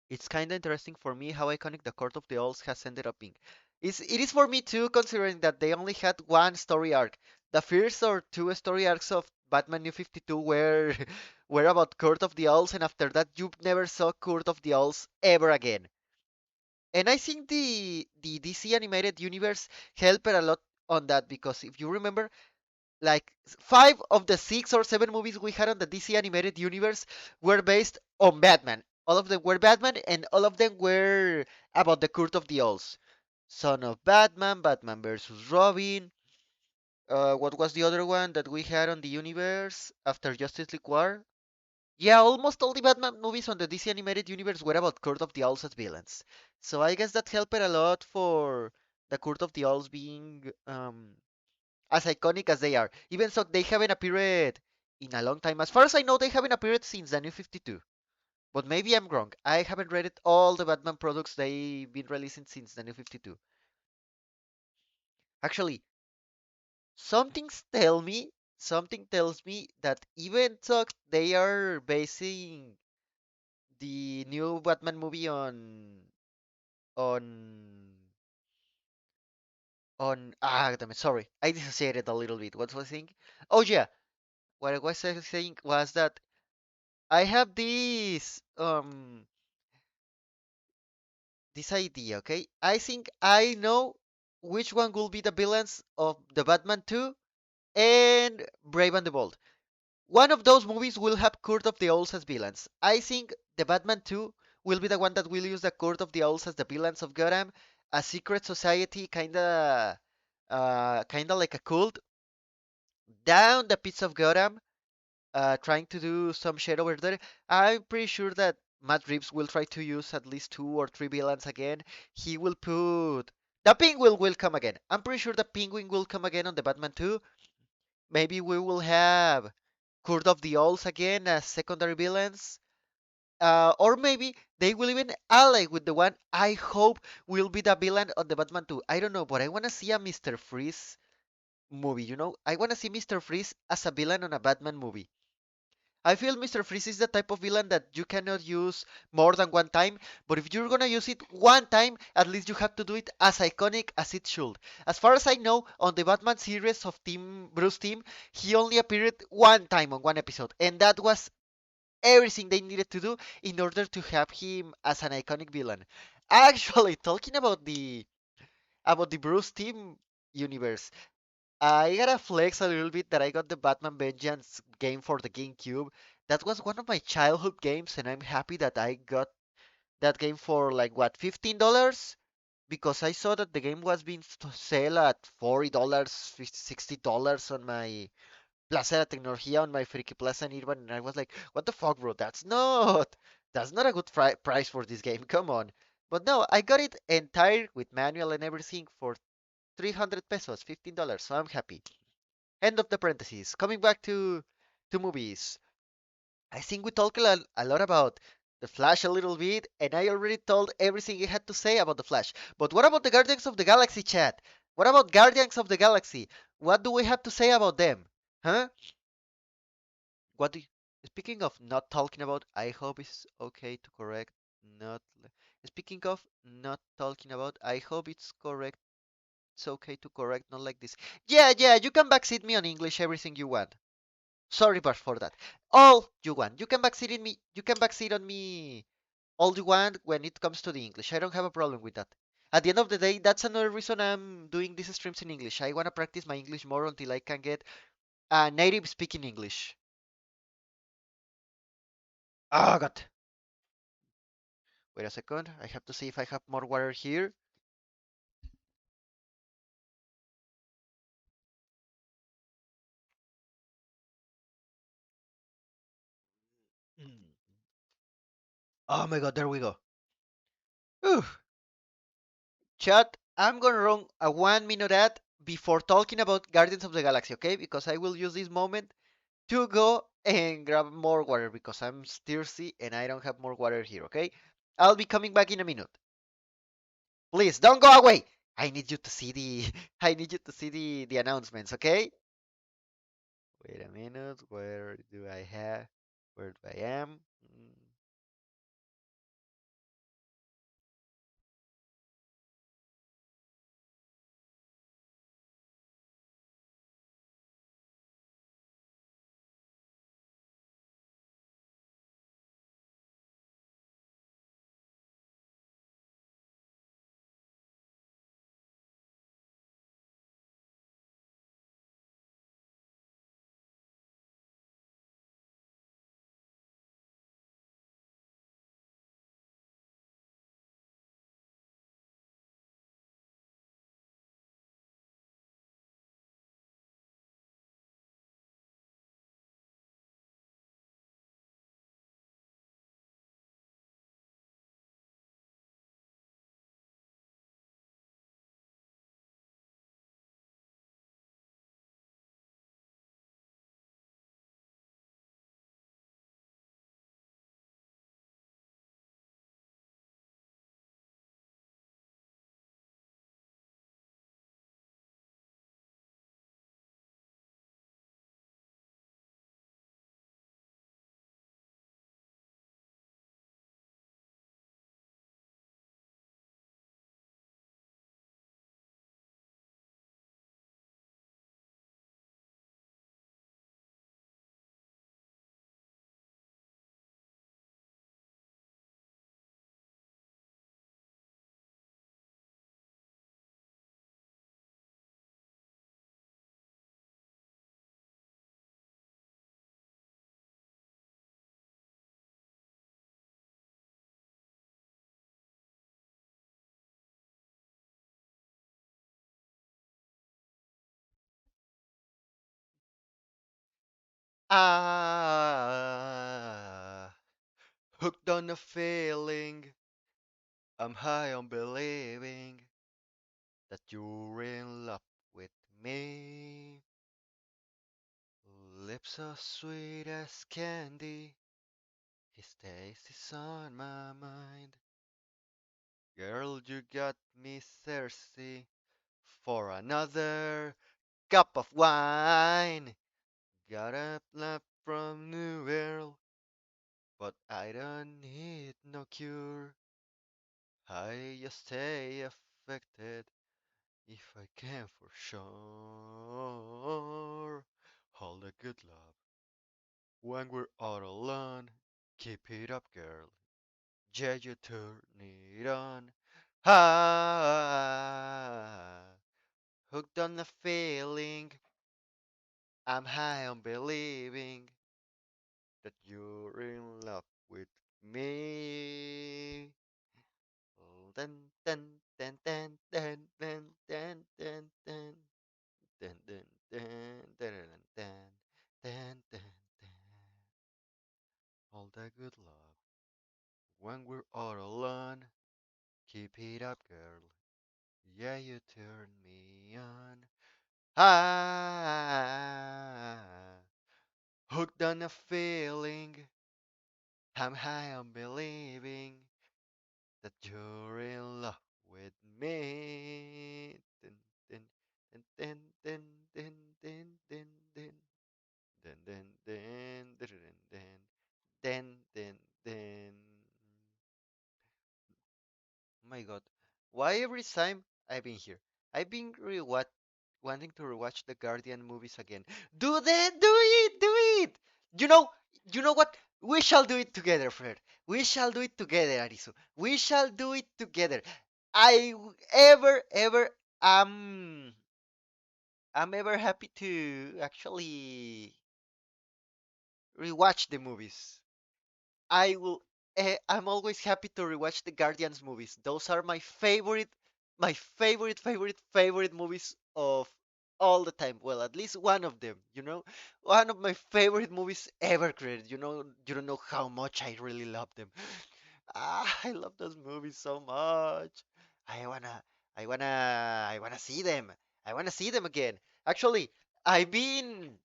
It's kinda interesting for me how iconic the Court of the Owls has ended up being. It is for me too, considering that they only had one story arc. The first or two story arcs of Batman New 52 were were about Court of the Owls, and after that you never saw Court of the Owls ever again. And I think the DC animated universe helped a lot on that because if you remember, like 5 of the 6 or 7 movies we had on the DC animated universe were based on Batman. All of them were Batman, and all of them were about the Court of the Owls. Son of Batman, Batman versus Robin. What was the other one that we had on the universe after Justice League War? Yeah, almost all the Batman movies on the DC animated universe were about Court of the Owls as villains. So I guess that helped a lot for the Court of the Owls being as iconic as they are. Even so, they haven't appeared in a long time. As far as I know, they haven't appeared since the New 52. But maybe I'm wrong. I haven't read it all the Batman products they've been releasing since the New 52. Actually, something tells me that even though they are basing the new Batman movie on damn it, sorry, I dissociated a little bit. What was I saying? Oh yeah, what I was saying was that I have this idea, okay? I think I know which one will be the villains of the Batman 2 and Brave and the Bold. One of those movies will have Court of the Owls as villains. I think the Batman 2 will be the one that will use the Court of the Owls as the villains of Gotham, a secret society, kinda like a cult, down the pits of Gotham, trying to do some shit over there. I'm pretty sure that Matt Reeves will try to use at least two or three villains again. He will put the Penguin will come again. I'm pretty sure the Penguin will come again on the Batman 2. Maybe we will have Court of the Owls again as secondary villains. Or maybe they will even ally with the one I hope will be the villain on the Batman 2. I don't know, but I want to see a Mr. Freeze movie, you know? I want to see Mr. Freeze as a villain on a Batman movie. I feel Mr. Freeze is the type of villain that you cannot use more than one time, but if you're gonna use it one time, at least you have to do it as iconic as it should. As far as I know, on the Batman series of Team Bruce Team, he only appeared one time on one episode, and that was everything they needed to do in order to have him as an iconic villain. Actually, talking about the Bruce Team universe, I gotta flex a little bit that I got the Batman Vengeance game for the GameCube. That was one of my childhood games, and I'm happy that I got that game for like what, $15? Because I saw that the game was being sale at $40, $60 on my Plaza de la Tecnología, on my Friki Plaza in Irvine, and I was like, what the fuck, bro? That's not a good price for this game. Come on. But no, I got it entire with manual and everything for 300 pesos, $15. So I'm happy. End of the parentheses. Coming back to movies. I think we talked a lot about the Flash a little bit, and I already told everything I had to say about the Flash. But what about the Guardians of the Galaxy chat? What about Guardians of the Galaxy? What do we have to say about them? Huh? What do you, speaking of not talking about, I hope it's okay to correct not speaking of not talking about, I hope it's okay to correct not like this. Yeah, you can backseat me on English everything you want. Sorry, but for that. All you want. You can backseat on me all you want when it comes to the English. I don't have a problem with that. At the end of the day, that's another reason I'm doing these streams in English. I want to practice my English more until I can get a native speaking English. Oh, God. Wait a second. I have to see if I have more water here. Mm. Oh my God, there we go. Whew. Chat, I'm gonna run a 1 minute ad before talking about Guardians of the Galaxy, okay? Because I will use this moment to go and grab more water because I'm thirsty and I don't have more water here, okay? I'll be coming back in a minute. Please don't go away. I need you to see the I need you to see the announcements, okay? Wait a minute. Where do I am? Ah, hooked on a feeling. I'm high on believing that you're in love with me. Lips so sweet as candy. His taste is on my mind. Girl, you got me thirsty for another cup of wine. Got a lap from New World, but I don't need no cure. I just stay affected if I can for sure. Hold a good love when we're all alone. Keep it up, girl. Yeah, you turn it on. Ah, hooked on the feeling. I'm high on believing that you're in love with me. Oh, dun, dun, dun, dun, dun, dun, dun, dun, dun, dun, dun, dun, dun, dun, dun, dun, dun. All that good love when we're all alone. Keep it up, girl. Yeah, you turn me on. Ah, hooked on a feeling. I'm high on believing that you're in love with me. Dun, dun, dun, dun, dun, dun, dun, dun, dun. Dun, dun, dun, dun, dun, dun, dun, dun. Oh my god. Why every time I've been here? I've been wanting to rewatch the Guardian movies again. Do that! Do it! Do it! You know, you know what? We shall do it together, Fred. We shall do it together, Arisu. We shall do it together. Ever, um, I'm ever happy to actually rewatch the movies. I will. I'm always happy to rewatch the Guardians movies. Those are my favorite movies of all the time. Well, at least one of them. One of my favorite movies ever created. You don't know how much I really love them. I love those movies so much. I wanna, I wanna see them. I wanna see them again. Actually, I've been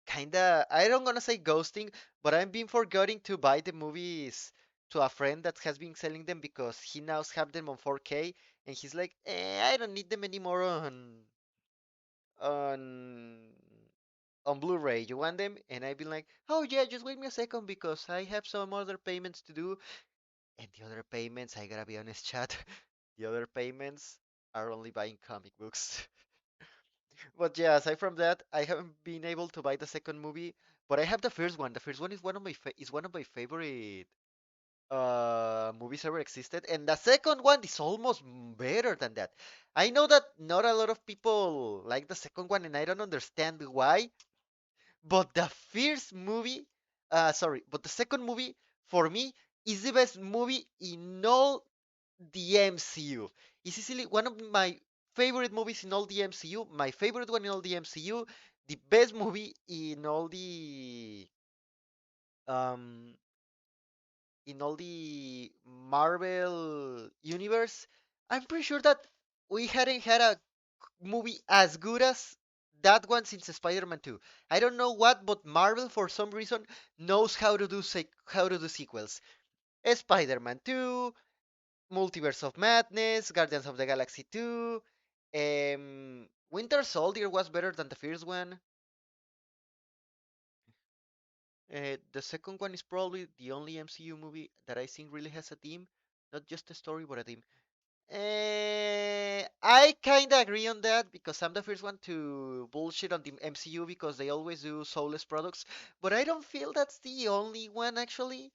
kinda, I don't gonna say ghosting, but I've been forgetting to buy the movies to a friend that has been selling them because he now have them on 4K and he's like, I don't need them anymore on on Blu-ray. You want them? And I've been like, oh yeah, just wait me a second because I have some other payments to do. And the other payments, I gotta be honest, chat, the other payments are only buying comic books. But yeah, aside from that, I haven't been able to buy the second movie, but I have the first one. The first one is one of my favorite movies ever existed, and the second one is almost better than that. I know that not a lot of people like the second one, and I don't understand why. But the first movie, sorry, but the second movie for me is the best movie in all the MCU. It's easily one of my favorite movies in all the MCU. My favorite one in all the MCU. The best movie um in all the Marvel universe. I'm pretty sure that we hadn't had a movie as good as that one since Spider-Man 2. I don't know what, but Marvel for some reason knows how to do sequels. Spider-Man 2, Multiverse of Madness, Guardians of the Galaxy 2. Winter Soldier was better than the first one. The second one is probably the only MCU movie that I think really has a theme, not just a story, but a theme. I kind of agree on that because I'm the first one to bullshit on the MCU because they always do soulless products, but I don't feel that's the only one actually.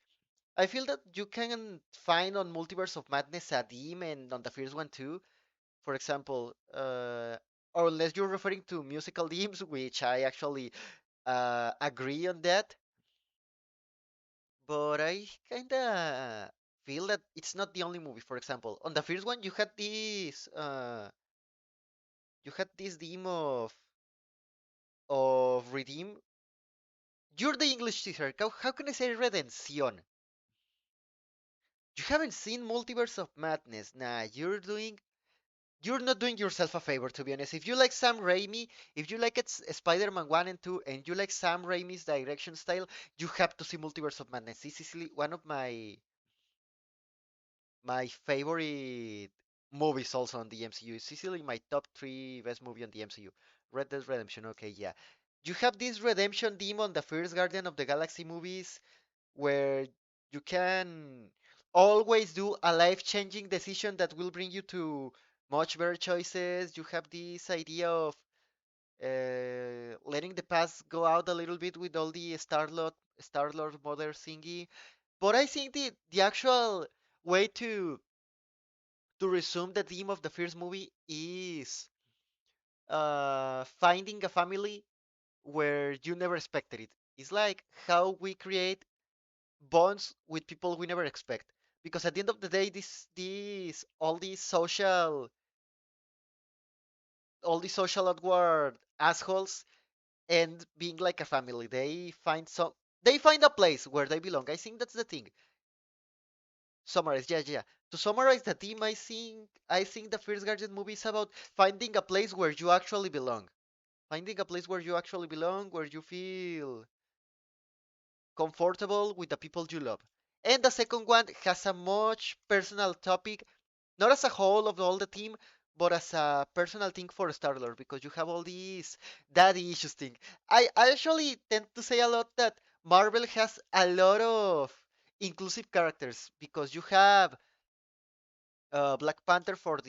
I feel that you can find on Multiverse of Madness a theme and on the first one too. For example, or unless you're referring to musical themes, which I actually agree on that, but I kinda feel that it's not the only movie. For example, on the first one, you had this theme of Redeem, You're the English teacher. How can I say redención? You haven't seen Multiverse of Madness. Nah, you're not doing yourself a favor, to be honest. If you like Sam Raimi, if you like Spider-Man 1 and 2, and you like Sam Raimi's direction style, you have to see Multiverse of Madness. This is easily one of my favorite movies also on the MCU. It's easily my top three best movie on the MCU. Red Dead Redemption, okay, yeah. You have this redemption theme on the first Guardian of the Galaxy movies where you can always do a life-changing decision that will bring you to much better choices. You have this idea of letting the past go out a little bit with all the Star-Lord mother thingy. But I think the actual way to resume the theme of the first movie is finding a family where you never expected it. It's like how we create bonds with people we never expect. Because at the end of the day, all these social awkward assholes end being like a family. They find a place where they belong. I think that's the thing. Summarize, yeah, yeah. To summarize the theme, I think the first Guardian movie is about finding a place where you actually belong. Finding a place where you actually belong, where you feel comfortable with the people you love. And the second one has a much personal topic, not as a whole of all the team, but as a personal thing for Star-Lord, because you have all these daddy issues thing. I actually tend to say a lot that Marvel has a lot of inclusive characters because you have Black Panther for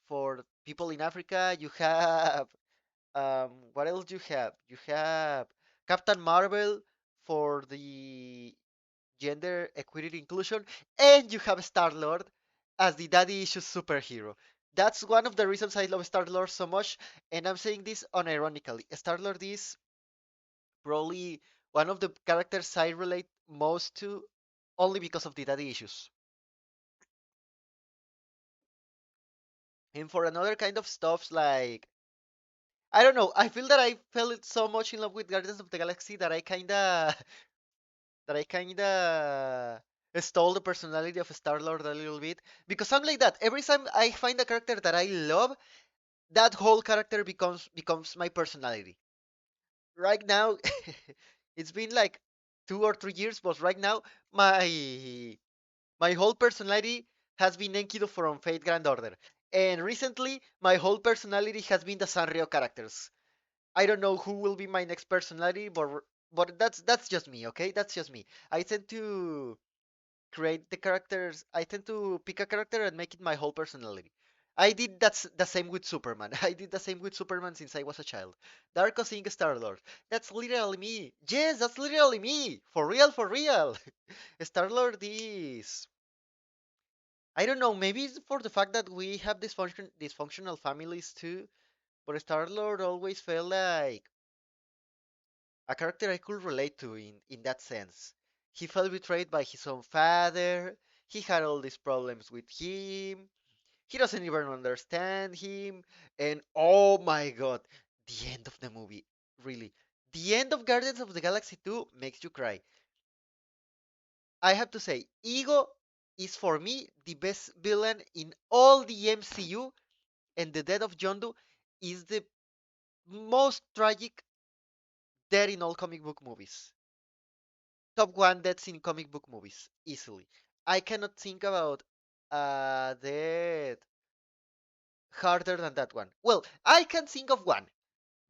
for people in Africa. You have what else you have? You have Captain Marvel for the gender equity inclusion, and you have Star Lord as the daddy issues superhero. That's one of the reasons I love Star Lord so much, and I'm saying this unironically. Star Lord is probably one of the characters I relate most to, only because of the daddy issues. And for another kind of stuff like I don't know, I feel that I fell so much in love with Guardians of the Galaxy that I kinda stole the personality of Star Lord a little bit because I'm like that. Every time I find a character that I love, that whole character becomes my personality. Right now, it's been like 2 or 3 years, but right now my whole personality has been Enkidu from Fate Grand Order, and recently my whole personality has been the Sanrio characters. I don't know who will be my next personality, but that's just me, okay? That's just me. I tend to create the characters. I tend to pick a character and make it my whole personality. I did that's the same with Superman. I did the same with Superman since I was a child. Darko Singh Star Lord. That's literally me. Yes, that's literally me. For real, for real. Star Lord is. I don't know. Maybe it's for the fact that we have dysfunctional families too. But Star Lord always felt like a character I could relate to in that sense. He felt betrayed by his own father. He had all these problems with him. He doesn't even understand him. And oh my god, the end of the movie. Really. The end of Guardians of the Galaxy 2 makes you cry. I have to say, Ego is for me the best villain in all the MCU, and the death of Yondu is the most tragic death in all comic book movies. Top one deaths in comic book movies, easily. I cannot think about a death harder than that one. Well, I can think of one.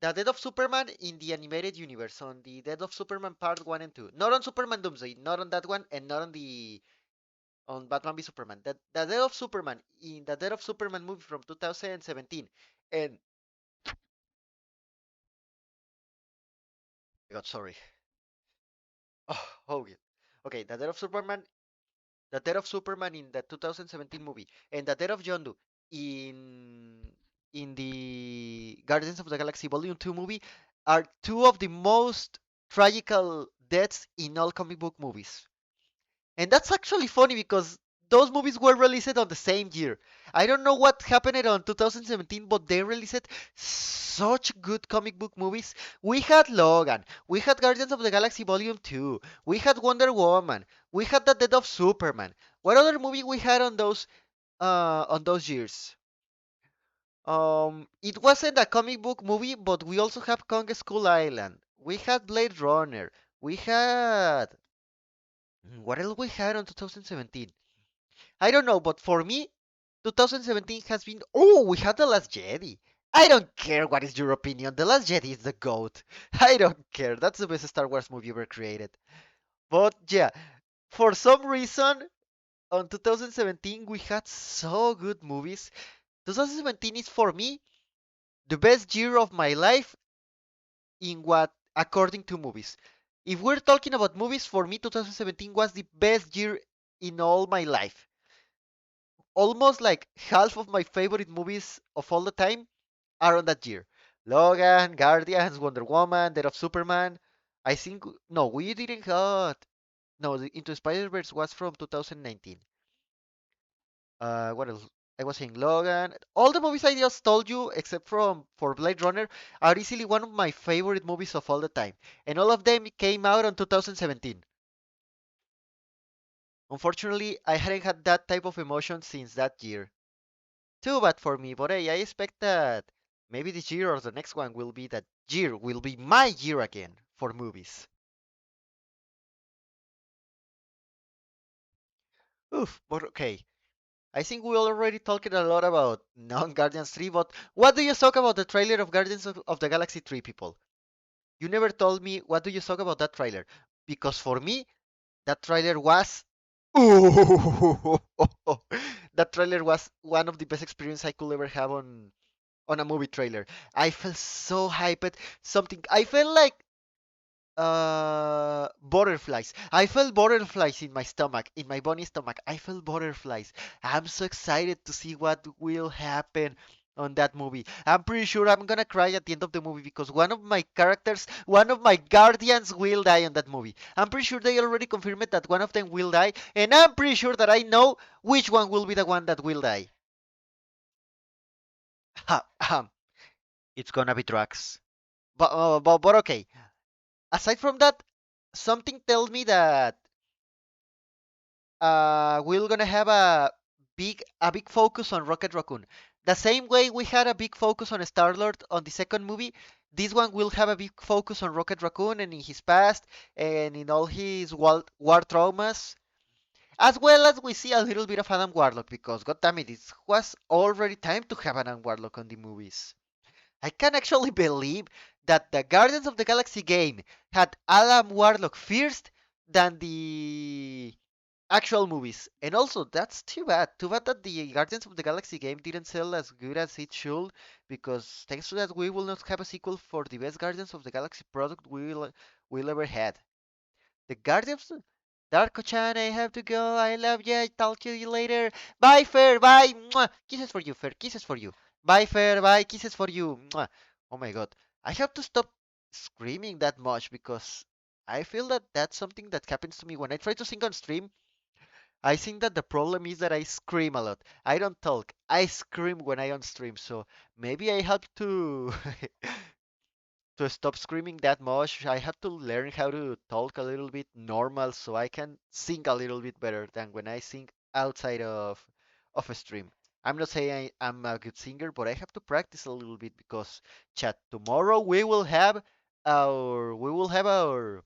The death of Superman in the animated universe, on the death of Superman Part 1 and 2. Not on Superman Doomsday, not on that one, and not on Batman v Superman. The death of Superman in the death of Superman movie from 2017. And God, sorry. Oh, yeah. Okay, the death of Superman in the 2017 movie, and the death of Yondu in in the Guardians of the Galaxy Volume 2 movie are two of the most tragical deaths in all comic book movies. And that's actually funny because those movies were released on the same year. I don't know what happened on 2017, but they released such good comic book movies. We had Logan, we had Guardians of the Galaxy Volume 2, we had Wonder Woman, we had The Death of Superman. What other movie we had on those years? It wasn't a comic book movie, but we also have Kong Skull Island. We had Blade Runner. We had what else we had on 2017? I don't know, but for me, 2017 has been. Oh, we had The Last Jedi. I don't care what is your opinion. The Last Jedi is the GOAT. I don't care. That's the best Star Wars movie ever created. But yeah, for some reason, on 2017 we had so good movies. 2017 is for me the best year of my life in what according to movies. If we're talking about movies, for me 2017 was the best year in all my life. Almost like half of my favorite movies of all the time are on that year. Logan, Guardians, Wonder Woman, Death of Superman. I think no, we didn't have no. Into Spider-Verse was from 2019. What else? I was saying Logan. All the movies I just told you, except from for Blade Runner, are easily one of my favorite movies of all the time, and all of them came out on 2017. Unfortunately, I hadn't had that type of emotion since that year. Too bad for me, but hey, I expect that maybe this year or the next one will be that year, will be my year again for movies. Oof, but okay. I think we already talked a lot about non-Guardians 3, but what do you talk about the trailer of Guardians of the Galaxy 3, people? You never told me what do you talk about that trailer. Because for me, that trailer was Ooh, that trailer was one of the best experiences I could ever have on a movie trailer. I felt so hyped. Something I felt like butterflies. I felt butterflies in my stomach, in my bunny stomach. I felt butterflies. I'm so excited to see what will happen on that movie. I'm pretty sure I'm gonna cry at the end of the movie because one of my characters, one of my guardians will die on that movie. I'm pretty sure they already confirmed that one of them will die, and I'm pretty sure that I know which one will be the one that will die. Ha, it's gonna be Drax. But okay. Aside from that, something tells me that we're gonna have a big focus on Rocket Raccoon. The same way we had a big focus on Star Lord on the second movie, this one will have a big focus on Rocket Raccoon and in his past and in all his war traumas, as well as we see a little bit of Adam Warlock because god damn it, it was already time to have Adam Warlock on the movies. I can actually believe that the Guardians of the Galaxy game had Adam Warlock first than the actual movies. And also, that's too bad. Too bad that the Guardians of the Galaxy game didn't sell as good as it should, because thanks to that, we will not have a sequel for the best Guardians of the Galaxy product we will ever had. The Guardians. Darko-chan, I have to go. I love you. I talk to you later. Bye, Fair. Bye. Mwah. Kisses for you, Fair. Kisses for you. Bye, Fair. Bye. Kisses for you. Mwah. Oh my God. I have to stop screaming that much because I feel that that's something that happens to me when I try to sing on stream. I think that the problem is that I scream a lot. I don't talk. I scream when I on stream. So maybe I have to to stop screaming that much. I have to learn how to talk a little bit normal so I can sing a little bit better than when I sing outside of a stream. I'm not saying I'm a good singer, but I have to practice a little bit because chat tomorrow our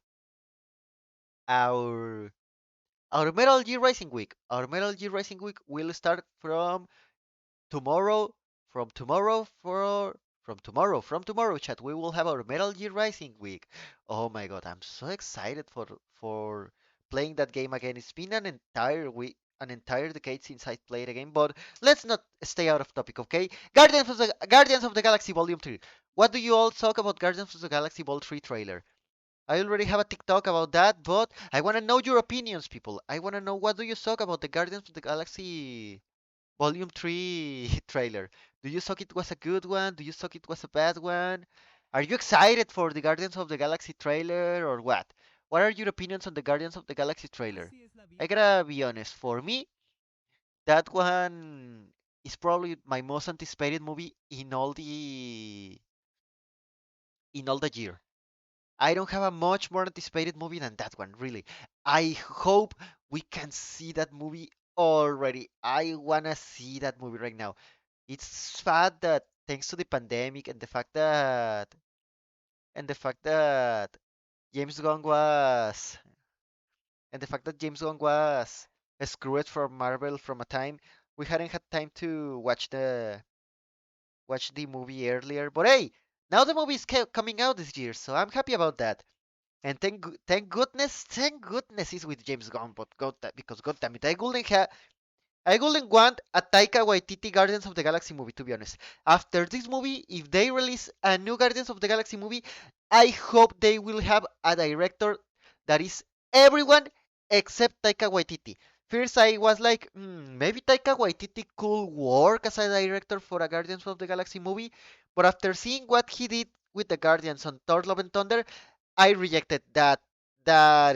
our Metal Gear Rising Week. Our Metal Gear Rising Week will start tomorrow, from tomorrow for from tomorrow, chat. We will have our Metal Gear Rising Week. Oh my god, I'm so excited for playing that game again. It's been an entire week, an entire decade since I played a game, but let's not stay out of topic, okay? Guardians of the Galaxy Volume 3. What do you all talk about Guardians of the Galaxy Vol 3 trailer? I already have a TikTok about that, but I want to know your opinions, people. I want to know what do you talk about the Guardians of the Galaxy Volume 3 trailer. Do you think it was a good one? Do you think it was a bad one? Are you excited for the Guardians of the Galaxy trailer or what? What are your opinions on the Guardians of the Galaxy trailer? I gotta be honest, for me, That one is probably my most anticipated movie in all the year. I don't have a much more anticipated movie than that one, really. I hope we can see that movie already. I wanna see that movie right now. It's sad that thanks to the pandemic and the fact that James Gunn was and the fact that James Gunn was screwed from Marvel from a time, we hadn't had time to watch the movie earlier. But hey, now the movie is coming out this year, so I'm happy about that. And thank goodness, it's with James Gunn. But because God damn it, I wouldn't want a Taika Waititi Guardians of the Galaxy movie, to be honest. After this movie, if they release a new Guardians of the Galaxy movie, I hope they will have a director that is everyone except Taika Waititi. First, I was like, maybe Taika Waititi could work as a director for a Guardians of the Galaxy movie, but after seeing what he did with the Guardians on Thor: Love and Thunder, I rejected that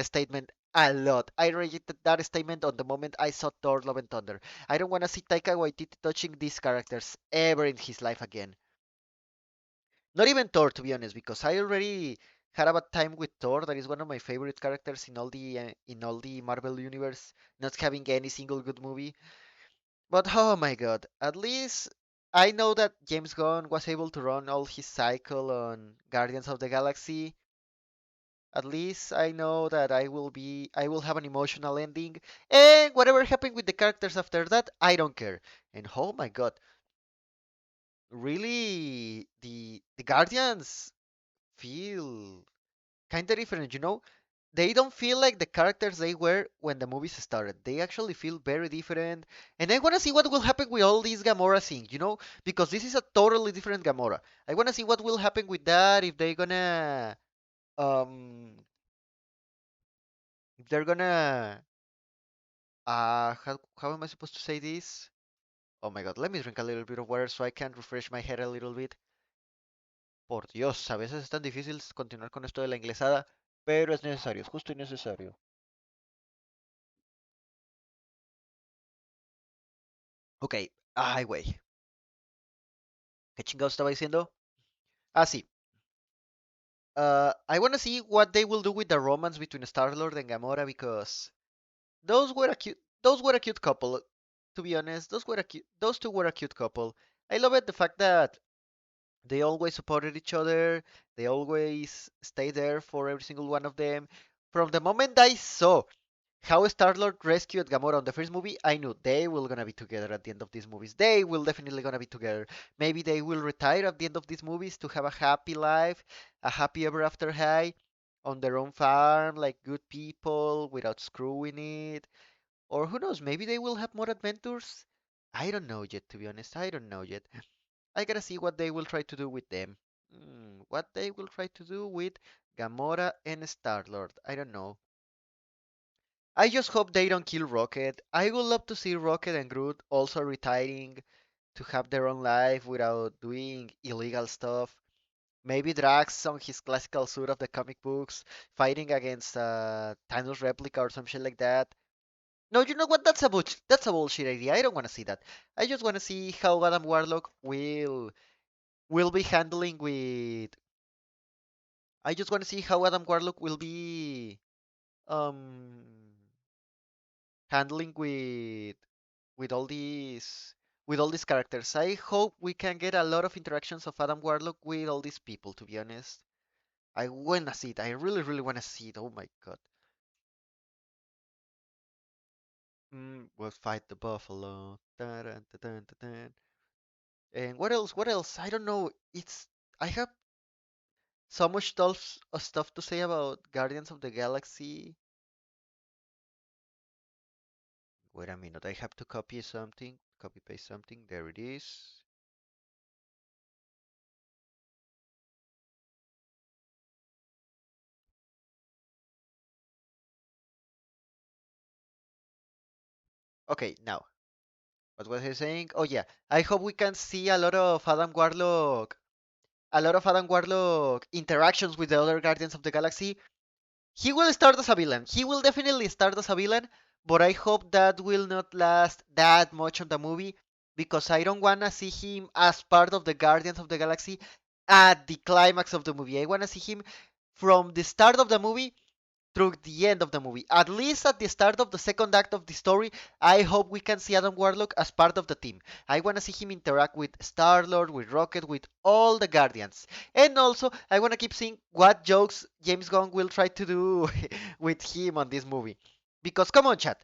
statement a lot. I rejected that statement on the moment I saw Thor: Love and Thunder. I don't want to see Taika Waititi touching these characters ever in his life again. Not even Thor, to be honest, because I already had a bad time with Thor. That is one of my favorite characters in all the Marvel universe, not having any single good movie. But oh my god, at least I know that James Gunn was able to run all his cycle on Guardians of the Galaxy. At least I know that I will have an emotional ending, and whatever happened with the characters after that, I don't care. And oh my god, really, the Guardians feel kinda different, you know? They don't feel like the characters they were when the movies started. They actually feel very different. And I wanna see what will happen with all these Gamora things, you know? Because this is a totally different Gamora. I wanna see what will happen with that, um if they're gonna how am I supposed to say this? Oh my god, let me drink a little bit of water so I can refresh my head a little bit. Por Dios, a veces es tan difícil continuar con esto de la inglesada, pero es necesario, es justo y necesario. Ok, ay güey, ¿qué chingados estaba diciendo? Ah, sí. I wanna see what they will do with the romance between Star-Lord and Gamora because those were a cute couple. To be honest, those two were a cute couple. I love it the fact that they always supported each other. They always stayed there for every single one of them. From the moment I saw how Star-Lord rescued Gamora on the first movie, I knew they were gonna be together at the end of these movies. They will definitely gonna be together. Maybe they will retire at the end of these movies to have a happy life, a happy ever after high, on their own farm, like good people, without screwing it. Or who knows, maybe they will have more adventures. I don't know yet, to be honest. I don't know yet. I gotta see what they will try to do with them. What they will try to do with Gamora and Star-Lord. I don't know. I just hope they don't kill Rocket. I would love to see Rocket and Groot also retiring to have their own life without doing illegal stuff. Maybe Drax on his classical suit of the comic books, fighting against Thanos replica or some shit like that. No, you know what? That's a bullshit idea. I don't want to see that. I just want to see how Adam Warlock will be handling with. I just want to see how Adam Warlock will be um handling with all these characters. I hope we can get a lot of interactions of Adam Warlock with all these people, to be honest. I wanna see it. I really, really wanna see it. Oh my god. We'll fight the buffalo. Dun, dun, dun, dun, dun, dun. And what else? What else? I don't know. I have so much stuff to say about Guardians of the Galaxy. Wait a minute. I have to copy something. Copy paste something. There it is. Okay, now. What was I saying? Oh yeah, I hope we can see a lot of Adam Warlock interactions with the other Guardians of the Galaxy. He will start as a villain. He will definitely start as a villain, but I hope that will not last that much on the movie because I don't wanna see him as part of the Guardians of the Galaxy at the climax of the movie. I wanna see him from the start of the movie through the end of the movie. At least at the start of the second act of the story, I hope we can see Adam Warlock as part of the team. I want to see him interact with Star-Lord, with Rocket, with all the Guardians. And also, I want to keep seeing what jokes James Gunn will try to do with him on this movie. Because, come on, chat.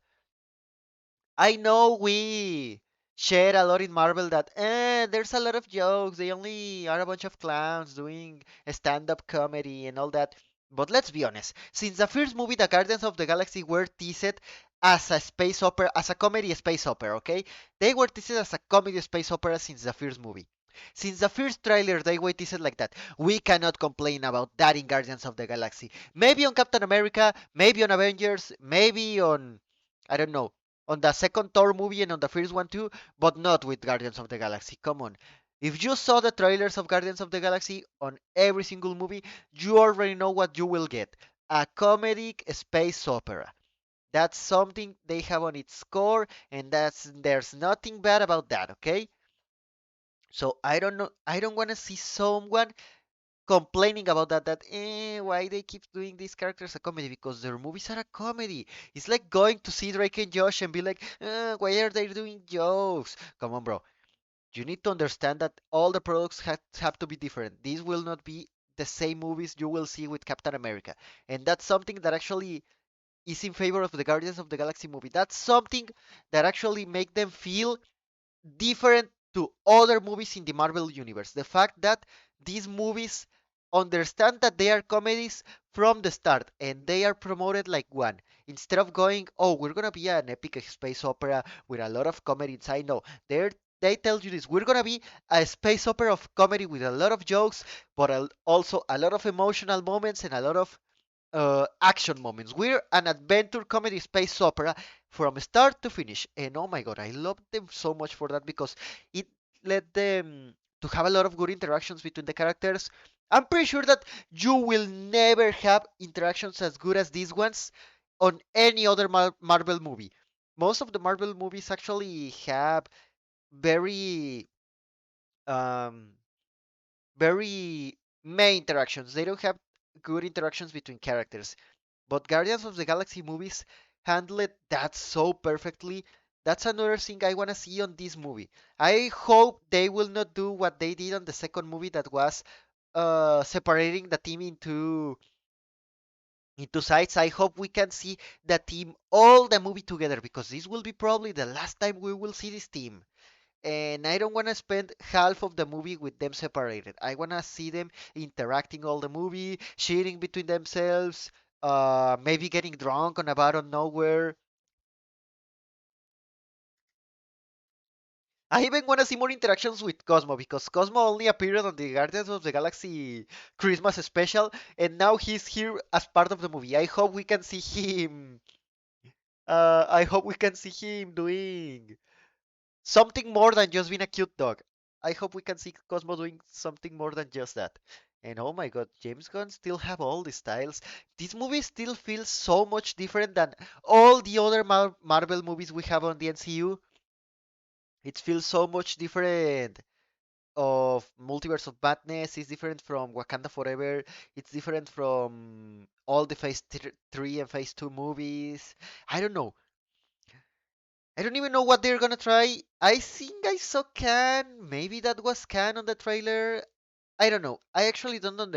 I know we share a lot in Marvel that there's a lot of jokes. They only are a bunch of clowns doing a stand-up comedy and all that. But let's be honest. Since the first movie, The Guardians of the Galaxy were teased as a space opera, as a comedy space opera, okay? They were teased as a comedy space opera since the first movie. Since the first trailer, they were teased like that. We cannot complain about that in Guardians of the Galaxy. Maybe on Captain America, maybe on Avengers, maybe on, I don't know, on the second Thor movie and on the first one too, but not with Guardians of the Galaxy. Come on. If you saw the trailers of Guardians of the Galaxy on every single movie, you already know what you will get. A comedic space opera. That's something they have on its core, and there's nothing bad about that, okay? So I don't know, I don't want to see someone complaining about that, why they keep doing these characters a comedy, because their movies are a comedy. It's like going to see Drake and Josh and be like, why are they doing jokes? Come on, bro. You need to understand that all the products have to be different. These will not be the same movies you will see with Captain America. And that's something that actually is in favor of the Guardians of the Galaxy movie. That's something that actually make them feel different to other movies in the Marvel universe. The fact that these movies understand that they are comedies from the start and they are promoted like one. Instead of going, oh, we're gonna be an epic space opera with a lot of comedy inside. No, they tell you this. We're gonna be a space opera of comedy with a lot of jokes, but also a lot of emotional moments and a lot of action moments. We're an adventure comedy space opera from start to finish. And oh my god, I love them so much for that because it led them to have a lot of good interactions between the characters. I'm pretty sure that you will never have interactions as good as these ones on any other Marvel movie. Most of the Marvel movies actually have very um, very main interactions. They don't have good interactions between characters. But Guardians of the Galaxy movies handled that so perfectly. That's another thing I want to see on this movie. I hope they will not do what they did on the second movie that was separating the team into sides. I hope we can see the team all the movie together because this will be probably the last time we will see this team. And I don't want to spend half of the movie with them separated. I want to see them interacting all the movie, cheating between themselves, maybe getting drunk on a bar on nowhere. I even want to see more interactions with Cosmo because Cosmo only appeared on the Guardians of the Galaxy Christmas special, and now he's here as part of the movie. I hope we can see him. I hope we can see him doing something more than just being a cute dog. I hope we can see Cosmo doing something more than just that. And oh my god, James Gunn still have all the styles. This movie still feels so much different than all the other Marvel movies we have on the MCU. It feels so much different of Multiverse of Madness. It's different from Wakanda Forever. It's different from all the Phase 3 and Phase 2 movies. I don't know. I don't even know what they're gonna try. I think I saw Khan. Maybe that was Khan on the trailer. I don't know. I actually don't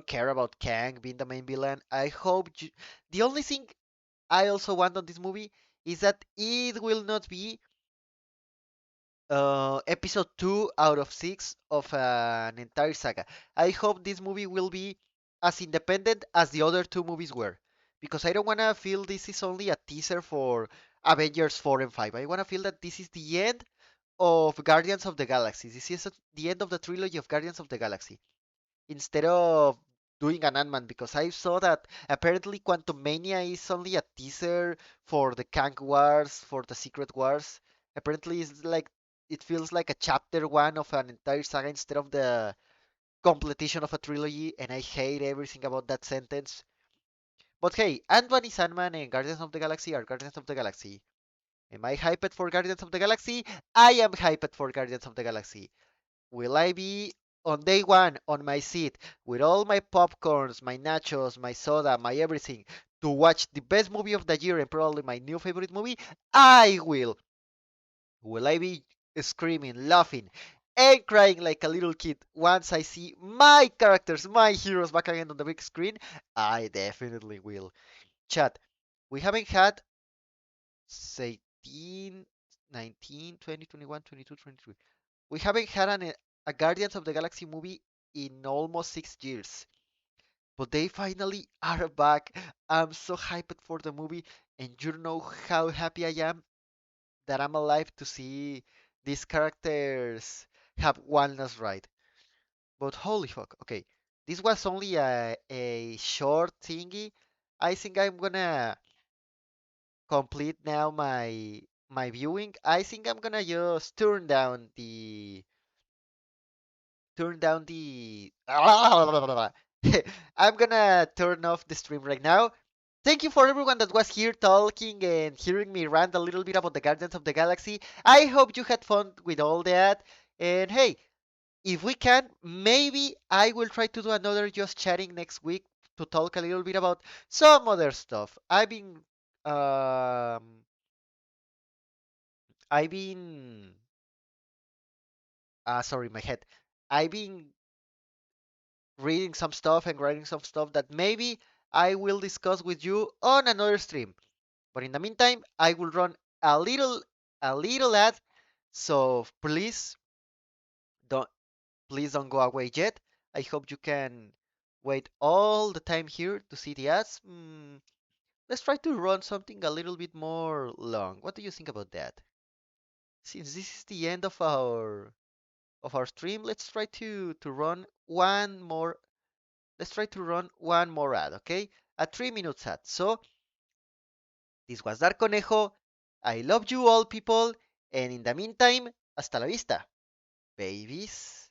care about Kang being the main villain. I hope the only thing I also want on this movie is that it will not be episode 2 out of 6 of an entire saga. I hope this movie will be as independent as the other two movies were. Because I don't want to feel this is only a teaser for Avengers 4 and 5. I want to feel that this is the end of Guardians of the Galaxy. This is the end of the trilogy of Guardians of the Galaxy. Instead of doing an Ant-Man, because I saw that apparently Quantum Mania is only a teaser for the Kang Wars, for the Secret Wars. Apparently, it's like it feels like a chapter one of an entire saga instead of the completion of a trilogy, and I hate everything about that sentence. But hey, Ant-Man is Ant-Man and Guardians of the Galaxy are Guardians of the Galaxy. Am I hyped for Guardians of the Galaxy? I am hyped for Guardians of the Galaxy. Will I be on day one on my seat with all my popcorns, my nachos, my soda, my everything to watch the best movie of the year and probably my new favorite movie? I will. Will I be screaming, laughing, and crying like a little kid once I see my characters, my heroes back again on the big screen? I definitely will. Chat, we haven't had 18, 19, 20, 21, 22, 23. We haven't had a Guardians of the Galaxy movie in almost 6 years. But they finally are back. I'm so hyped for the movie, and you know how happy I am that I'm alive to see these characters have one last ride. But holy fuck, okay, this was only a short thingy. I think I'm gonna complete now my viewing. I think I'm gonna just turn down the I'm gonna turn off the stream right now. Thank you for everyone that was here talking and hearing me rant a little bit about the Guardians of the Galaxy. I hope you had fun with all that. And hey, if we can, maybe I will try to do another just chatting next week to talk a little bit about some other stuff. Um I've been sorry, my head. I've been reading some stuff and writing some stuff that maybe I will discuss with you on another stream. But in the meantime, I will run a little ad. So don't please don't go away yet. I hope you can wait all the time here to see the ads. Let's try to run something a little bit more long. What do you think about that? Since this is the end of our stream, let's try to run one more. Let's try to run one more ad, okay? A 3 minute ad. So this was Dark Conejo. I love you all, people. And in the meantime, hasta la vista, babies.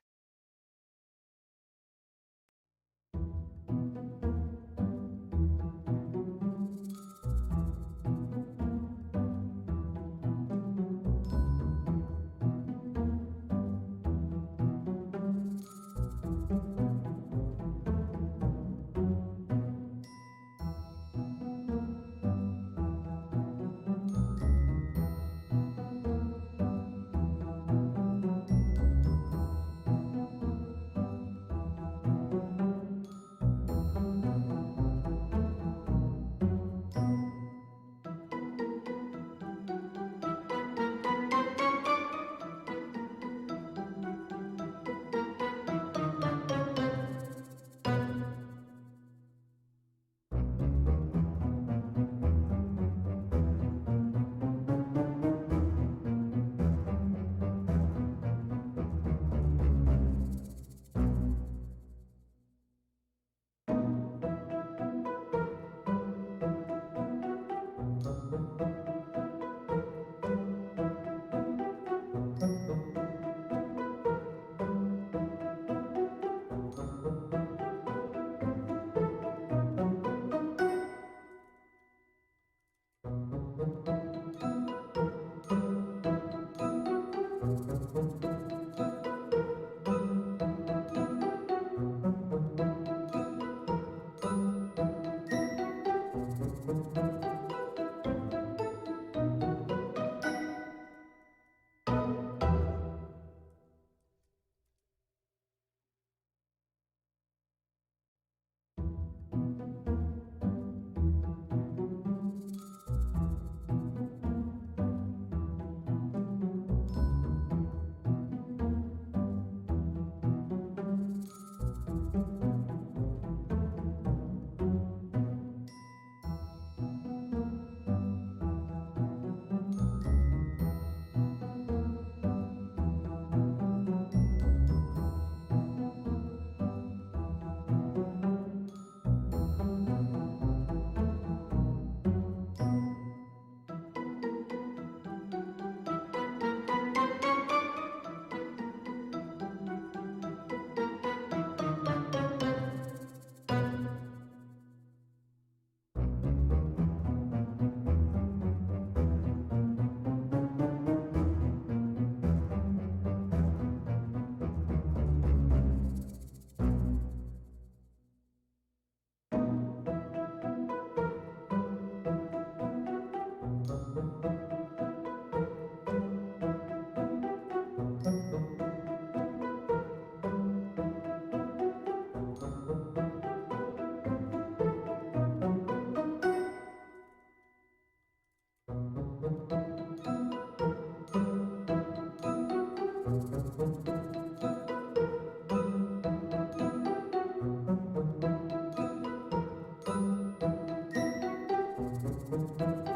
you.